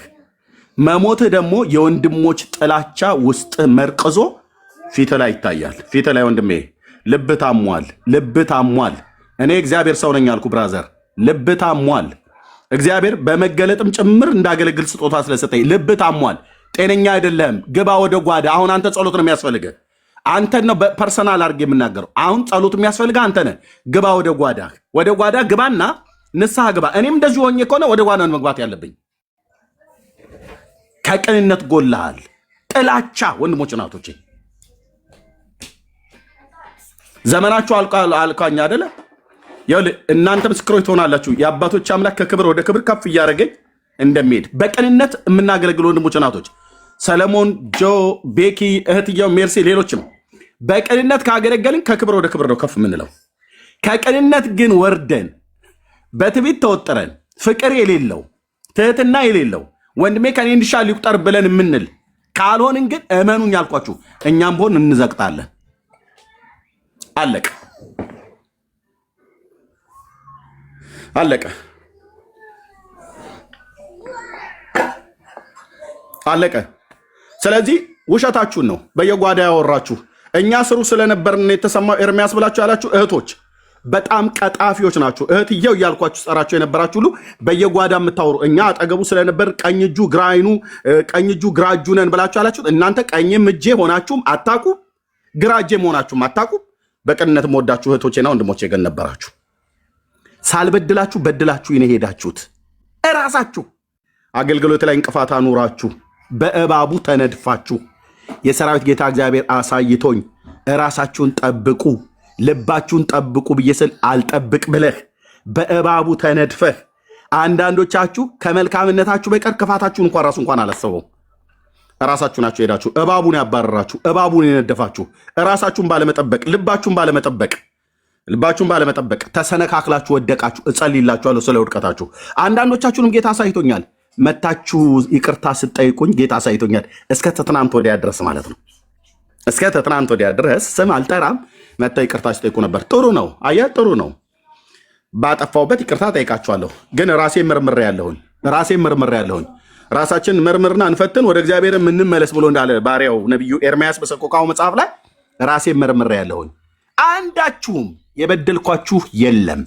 A: መሞትህ ደግሞ የወንድሞች ጥላቻ ውስጥ መርቅዞ ፊት ላይ ይታያል። ፊት ላይ ወንድሜ ልብ ታሟል። ልብ ታሟል። እኔ እግዚአብሔር ሰው ነኝ አልኩ ብራዘር። ልብ ታሟል። እግዚአብሔር በመገለጥም ጭምር እንዳገለግል ስጦታ ስለሰጠኝ ልብ ታሟል። ጤነኛ አይደለም። ግባ ወደ ጓዳ። አሁን አንተ ጸሎት ነው የሚያስፈልገህ። አንተን ነው ፐርሰናል አድርጌ የምናገረው። አሁን ጸሎት የሚያስፈልገህ አንተ ነህ። ግባ ወደ ጓዳ። ወደ ጓዳ ግባና ንስሐ ግባ። እኔም እንደዚህ ሆኜ ከሆነ ወደ ጓዳ መግባት ያለብኝ። ከቅንነት ጎልሃል። ጥላቻ ወንድሞች እናቶቼ፣ ዘመናችሁ አልቃኛ አይደለ? እናንተ ምስክሮች ትሆናላችሁ። የአባቶች አምላክ ከክብር ወደ ክብር ከፍ እያደረገኝ እንደሚሄድ በቅንነት የምናገለግል ወንድሞች እናቶች፣ ሰለሞን፣ ጆ፣ ቤኪ፣ እህትየው ሜርሲ፣ ሌሎችም በቅንነት ካገለገልን ከክብር ወደ ክብር ነው ከፍ የምንለው። ከቅንነት ግን ወርደን በትዕቢት ተወጥረን ፍቅር የሌለው ትህትና የሌለው ወንድሜ ከኔ እንዲሻል ሊቁጠር ብለን የምንል ካልሆንን ግን እመኑኝ አልኳችሁ እኛም ሆን እንዘቅጣለን። አለቀ አለቀ አለቀ። ስለዚህ ውሸታችሁን ነው በየጓዳ ያወራችሁ። እኛ ስሩ ስለነበርን የተሰማው ኤርሚያስ ብላችሁ ያላችሁ እህቶች በጣም ቀጣፊዎች ናቸው። እህትየው እያልኳችሁ ጸራችሁ የነበራችሁ ሁሉ በየጓዳ የምታወሩ እኛ አጠገቡ ስለነበር ቀኝ እጁ ግራ አይኑ ቀኝ እጁ ግራ እጁ ነን ብላችሁ ያላችሁት እናንተ ቀኝም እጄ ሆናችሁም አታቁ፣ ግራ እጄም ሆናችሁም አታቁ። በቅንነት የምወዳችሁ እህቶቼና ወንድሞቼ ግን ነበራችሁ። ሳልበድላችሁ በድላችሁ ይነ ሄዳችሁት እራሳችሁ አገልግሎት ላይ እንቅፋት አኑራችሁ በእባቡ ተነድፋችሁ የሰራዊት ጌታ እግዚአብሔር አሳይቶኝ እራሳችሁን ጠብቁ ልባችሁን ጠብቁ ብዬ ስል አልጠብቅ ብለህ በእባቡ ተነድፈህ አንዳንዶቻችሁ ከመልካምነታችሁ በቀር ክፋታችሁን እንኳን ራሱ እንኳን አላሰበው። ራሳችሁ ናችሁ ሄዳችሁ እባቡን ያባረራችሁ እባቡን የነደፋችሁ ራሳችሁን ባለመጠበቅ ልባችሁን ባለመጠበቅ ተሰነካክላችሁ ወደቃችሁ። እጸልይላችኋለሁ ስለ ውድቀታችሁ። አንዳንዶቻችሁንም ጌታ አሳይቶኛል። መታችሁ ይቅርታ ስጠይቁኝ ጌታ አሳይቶኛል። እስከ ትናንት ወዲያ ድረስ ማለት ነው። እስከ ትናንት ወዲያ ድረስ ስም አልጠራም። መታ ይቅርታ ሲጠይቁ ነበር። ጥሩ ነው። አያ ጥሩ ነው። ባጠፋውበት ይቅርታ ጠይቃችኋለሁ። ግን ራሴን መርምሬ ያለሁኝ ራሳችን መርምርና እንፈትን ወደ እግዚአብሔር እንመለስ ብሎ እንዳለ ባሪያው ነቢዩ ኤርሚያስ በሰቆቃው መጽሐፍ ላይ ራሴን መርምሬ ያለሁኝ። አንዳችሁም የበደልኳችሁ የለም።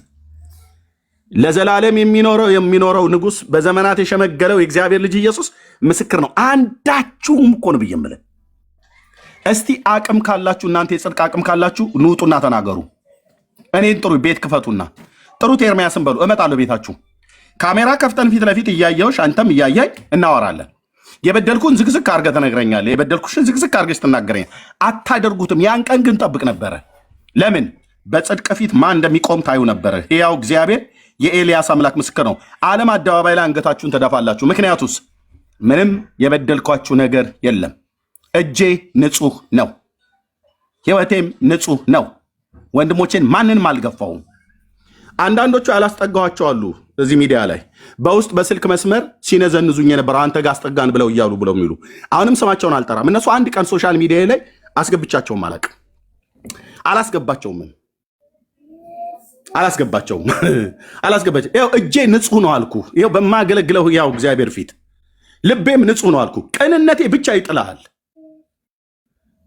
A: ለዘላለም የሚኖረው ንጉሥ በዘመናት የሸመገለው የእግዚአብሔር ልጅ ኢየሱስ ምስክር ነው። አንዳችሁም እኮ ነው ብዬ የምልህ። እስቲ አቅም ካላችሁ እናንተ የጽድቅ አቅም ካላችሁ ንውጡና ተናገሩ። እኔን ጥሩ ቤት ክፈቱና ጥሩት። ኤርሚያስን በሉ እመጣለሁ ቤታችሁ። ካሜራ ከፍተን ፊት ለፊት እያየሁሽ አንተም እያየኝ እናወራለን። የበደልኩን ዝግዝግ አድርገህ ትነግረኛለህ። የበደልኩሽን ዝግዝግ አድርገሽ ትናገረኛል። አታደርጉትም። ያን ቀን ግን ጠብቅ ነበረ። ለምን? በጽድቅ ፊት ማን እንደሚቆም ታዩ ነበረ። ሕያው እግዚአብሔር የኤልያስ አምላክ ምስክር ነው። ዓለም አደባባይ ላይ አንገታችሁን ተደፋላችሁ። ምክንያቱስ ምንም የበደልኳችሁ ነገር የለም። እጄ ንጹህ ነው፣ ሕይወቴም ንጹህ ነው። ወንድሞቼን ማንንም አልገፋውም። አንዳንዶቹ ያላስጠጋኋቸው አሉ እዚህ ሚዲያ ላይ በውስጥ በስልክ መስመር ሲነዘንዙኝ የነበረው አንተ ጋር አስጠጋን ብለው የሚሉ አሁንም ስማቸውን አልጠራም። እነሱ አንድ ቀን ሶሻል ሚዲያ ላይ አስገብቻቸውም አላስገባቸውም። ይኸው እጄ ንጹህ ነው አልኩ። ይኸው በማገለግለው ያው እግዚአብሔር ፊት ልቤም ንጹህ ነው አልኩ። ቅንነቴ ብቻ ይጥልሃል።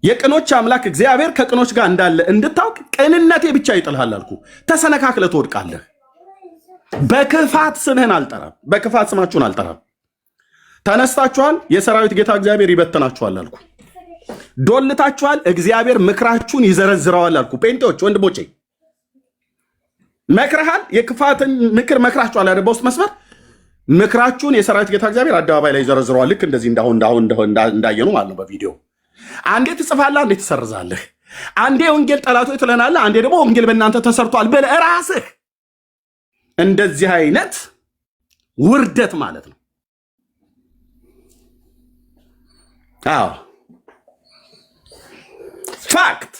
A: የቅኖች አምላክ እግዚአብሔር ከቅኖች ጋር እንዳለ እንድታውቅ ቅንነቴ ብቻ ይጥልሃል አልኩ። ተሰነካክለህ ትወድቃለህ። በክፋት ስምህን አልጠራም፣ በክፋት ስማችሁን አልጠራም። ተነስታችኋል፣ የሰራዊት ጌታ እግዚአብሔር ይበተናችኋል አልኩ። ዶልታችኋል፣ እግዚአብሔር ምክራችሁን ይዘረዝረዋል አልኩ። ጴንጤዎች ወንድሞቼ መክረሃል፣ የክፋትን ምክር መክራችኋል አይደል? በውስጥ መስመር ምክራችሁን የሰራዊት ጌታ እግዚአብሔር አደባባይ ላይ ይዘረዝረዋል። ልክ እንደዚህ እንዳየኑ ማለት ነው በቪዲዮ። አንዴ ትጽፋለህ፣ አንዴ ትሰርዛለህ። አንዴ ወንጌል ጠላቶች ትለናለህ፣ አንዴ ደግሞ ወንጌል በእናንተ ተሰርቷል ብለህ ራስህ። እንደዚህ አይነት ውርደት ማለት ነው። አዎ ፋክት።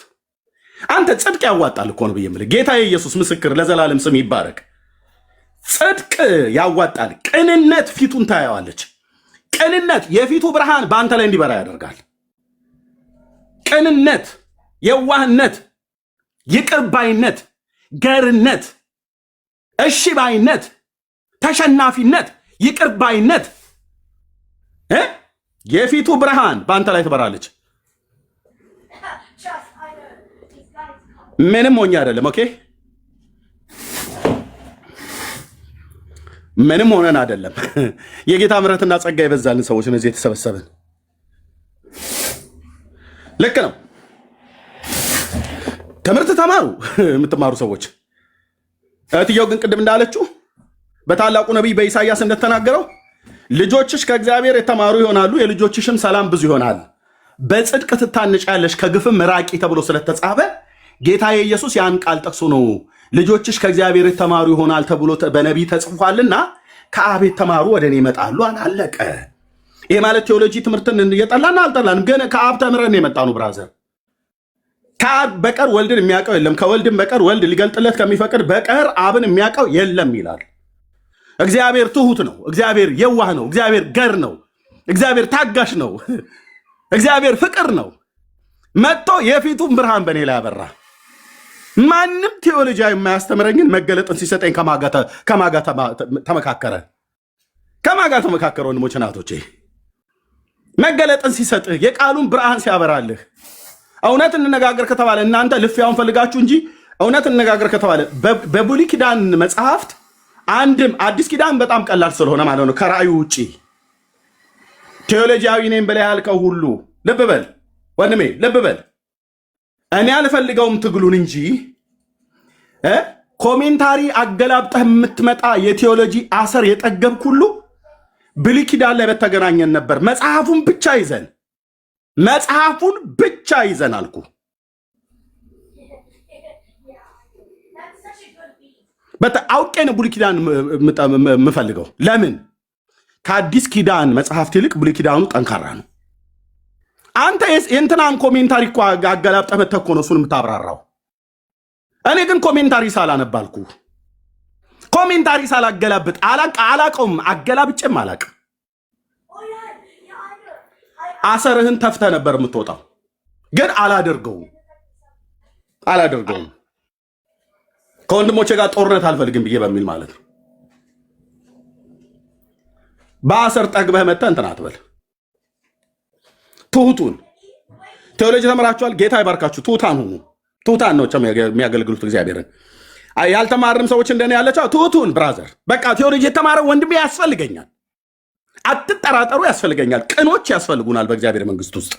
A: አንተ ጽድቅ ያዋጣል እኮ ነው ብዬ የምልህ። ጌታ የኢየሱስ ምስክር ለዘላለም ስም ይባረክ። ጽድቅ ያዋጣል። ቅንነት ፊቱን ታየዋለች። ቅንነት የፊቱ ብርሃን በአንተ ላይ እንዲበራ ያደርጋል። ቅንነት፣ የዋህነት፣ ይቅር ባይነት፣ ገርነት፣ እሺ ባይነት፣ ተሸናፊነት፣ ይቅር ባይነት የፊቱ ብርሃን በአንተ ላይ ትበራለች። ምንም ሞኝ አይደለም። ኦኬ ምንም ሆነን አይደለም። የጌታ ምሕረትና ጸጋ ይበዛልን ሰዎች እነዚህ የተሰበሰብን። ልክ ነው። ትምህርት ተማሩ የምትማሩ ሰዎች። እህትየው ግን ቅድም እንዳለችው በታላቁ ነቢይ በኢሳይያስ እንደተናገረው ልጆችሽ ከእግዚአብሔር የተማሩ ይሆናሉ፣ የልጆችሽም ሰላም ብዙ ይሆናል፣ በጽድቅ ትታንጫለሽ፣ ከግፍም ራቂ ተብሎ ስለተጻፈ ጌታ ኢየሱስ ያን ቃል ጠቅሶ ነው ልጆችሽ ከእግዚአብሔር የተማሩ ይሆናል ተብሎ በነቢይ ተጽፏልና ከአብ የተማሩ ወደ እኔ ይመጣሉ። አላለቀ። ይሄ ማለት ቴዎሎጂ ትምህርትን እየጠላን አልጠላንም፣ ግን ከአብ ተምረን የመጣ ነው ብራዘር። ከአብ በቀር ወልድን የሚያውቀው የለም፣ ከወልድን በቀር ወልድ ሊገልጥለት ከሚፈቅድ በቀር አብን የሚያውቀው የለም ይላል። እግዚአብሔር ትሁት ነው። እግዚአብሔር የዋህ ነው። እግዚአብሔር ገር ነው። እግዚአብሔር ታጋሽ ነው። እግዚአብሔር ፍቅር ነው። መጥቶ የፊቱን ብርሃን በእኔ ላይ ያበራ። ማንም ቴዎሎጂ የማያስተምረኝን መገለጥን ሲሰጠኝ ከማጋ ተመካከረ። ከማጋ ተመካከረ። ወንድሞች ናቶቼ፣ መገለጥን ሲሰጥህ የቃሉን ብርሃን ሲያበራልህ፣ እውነት እንነጋገር ከተባለ እናንተ ልፊያውን ፈልጋችሁ እንጂ እውነት እንነጋገር ከተባለ በብሉይ ኪዳን መጽሐፍት አንድም አዲስ ኪዳን በጣም ቀላል ስለሆነ ማለት ነው ከራእዩ ውጪ ቴዎሎጂያዊ ነኝ ብለህ ያልከው ሁሉ ልብ በል ወንድሜ፣ ልብ በል። እኔ አልፈልገውም ትግሉን እንጂ ኮሜንታሪ አገላብጠህ የምትመጣ የቴዎሎጂ አሰር የጠገብክ ሁሉ ብሉይ ኪዳን ላይ በተገናኘን ነበር። መጽሐፉን ብቻ ይዘን አልኩ። አውቄ ነው ብሉይ ኪዳን የምፈልገው። ለምን? ከአዲስ ኪዳን መጽሐፍት ይልቅ ብሉይ ኪዳኑ ጠንካራ ነው። አንተ የእንትናን ኮሜንታሪ እኮ አገላብጠህ መተህ እኮ ነው እሱን የምታብራራው። እኔ ግን ኮሜንታሪ ሳላነባልኩ ኮሜንታሪ ሳላገላብጥ አላቀውም፣ አገላብጬም አላቅም። አሰርህን ተፍተህ ነበር የምትወጣው፣ ግን አላደርገውም። ከወንድሞቼ ጋር ጦርነት አልፈልግም ብዬ በሚል ማለት ነው። በአሰር ጠግበህ መተህ እንትን አትበል። ትሁቱን ቴዎሎጂ ተምራችኋል፣ ጌታ ይባርካችሁ። ትሁታን ሁኑ። ትሁታን ነው የሚያገለግሉት እግዚአብሔርን። ያልተማርንም ሰዎች እንደኔ ያለቻው ትሁቱን ብራዘር፣ በቃ ቴዎሎጂ የተማረ ወንድሜ ያስፈልገኛል፣ አትጠራጠሩ፣ ያስፈልገኛል። ቅኖች ያስፈልጉናል በእግዚአብሔር መንግስት ውስጥ።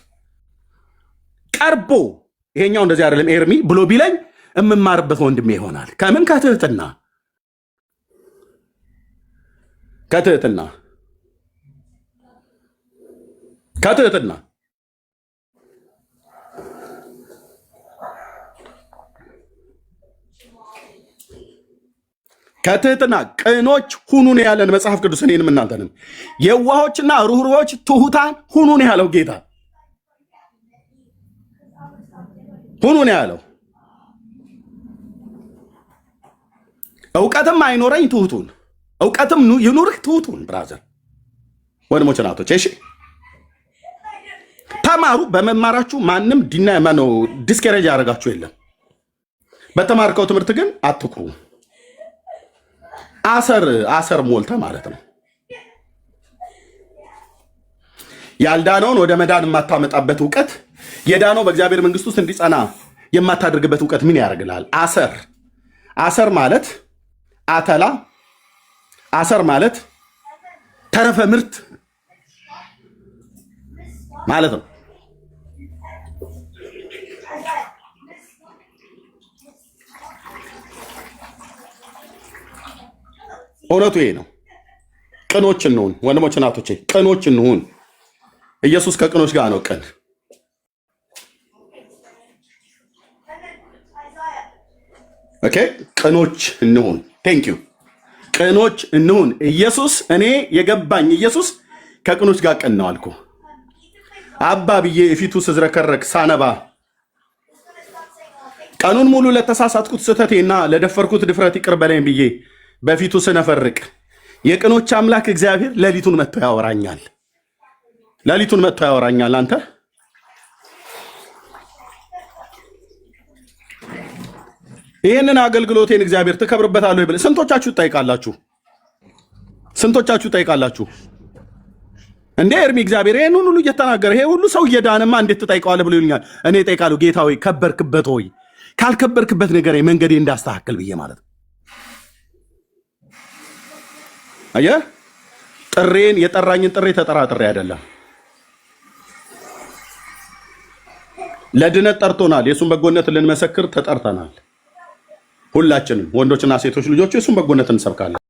A: ቀርቦ ይሄኛው እንደዚህ አይደለም ኤርሚ ብሎ ቢለኝ የምማርበት ወንድሜ ይሆናል። ከምን? ከትህትና ቅኖች ሁኑን ያለን መጽሐፍ ቅዱስ። እኔንም እናንተንም የዋሆችና ሩህሩሆች ትሁታን ሁኑን ያለው ጌታ ሁኑን ያለው። እውቀትም አይኖረኝ ትሁቱን፣ እውቀትም ይኑርህ ትሁቱን። ብራዘር ወንድሞች ናቶች፣ እሺ ተማሩ። በመማራችሁ ማንም ዲስከሬጅ ያደረጋችሁ የለም። በተማርከው ትምህርት ግን አትኩሩ። አሰር ሞልተ ማለት ነው። ያልዳነውን ወደ መዳን የማታመጣበት እውቀት፣ የዳነው በእግዚአብሔር መንግስት ውስጥ እንዲጸና የማታደርግበት እውቀት ምን ያደርግልሃል? አሰር ማለት አተላ፣ አሰር ማለት ተረፈ ምርት ማለት ነው። እውነቱ ይሄ ነው። ቅኖች እንሁን ወንድሞች እናቶቼ፣ ቅኖች እንሁን። ኢየሱስ ከቅኖች ጋር ነው ቅን። ኦኬ፣ ቅኖች እንሁን። ቴንክ ዩ። ቅኖች እንሁን። ኢየሱስ እኔ የገባኝ ኢየሱስ ከቅኖች ጋር ቅን ነው አልኩ። አባ ብዬ የፊቱ ስዝረከረክ ሳነባ ቀኑን ሙሉ ለተሳሳትኩት ስህተቴና ለደፈርኩት ድፍረት ይቅር በለኝ ብዬ በፊቱ ስነፈርቅ የቅኖች አምላክ እግዚአብሔር ሌሊቱን መጥቶ ያወራኛል። አንተ ይህንን አገልግሎቴን እግዚአብሔር ትከብርበታለህ ብለህ ስንቶቻችሁ ትጠይቃላችሁ? እንዴ ኤርሚ እግዚአብሔር ይህን ሁሉ እየተናገረ ይሄ ሁሉ ሰው እየዳነማ እንዴት ትጠይቀዋለህ ብሎ ይሉኛል። እኔ እጠይቃለሁ፣ ጌታ ሆይ ከበርክበት ሆይ ካልከበርክበት ነገር መንገዴ እንዳስተካከል ብዬ ማለት ነው። አየህ ጥሬን የጠራኝን ጥሬ ተጠራጥሬ አይደለም። ለድነት ጠርቶናል። የሱን በጎነት ልንመሰክር ተጠርተናል። ሁላችንም ወንዶችና ሴቶች ልጆቹ የሱን በጎነት እንሰብካለን።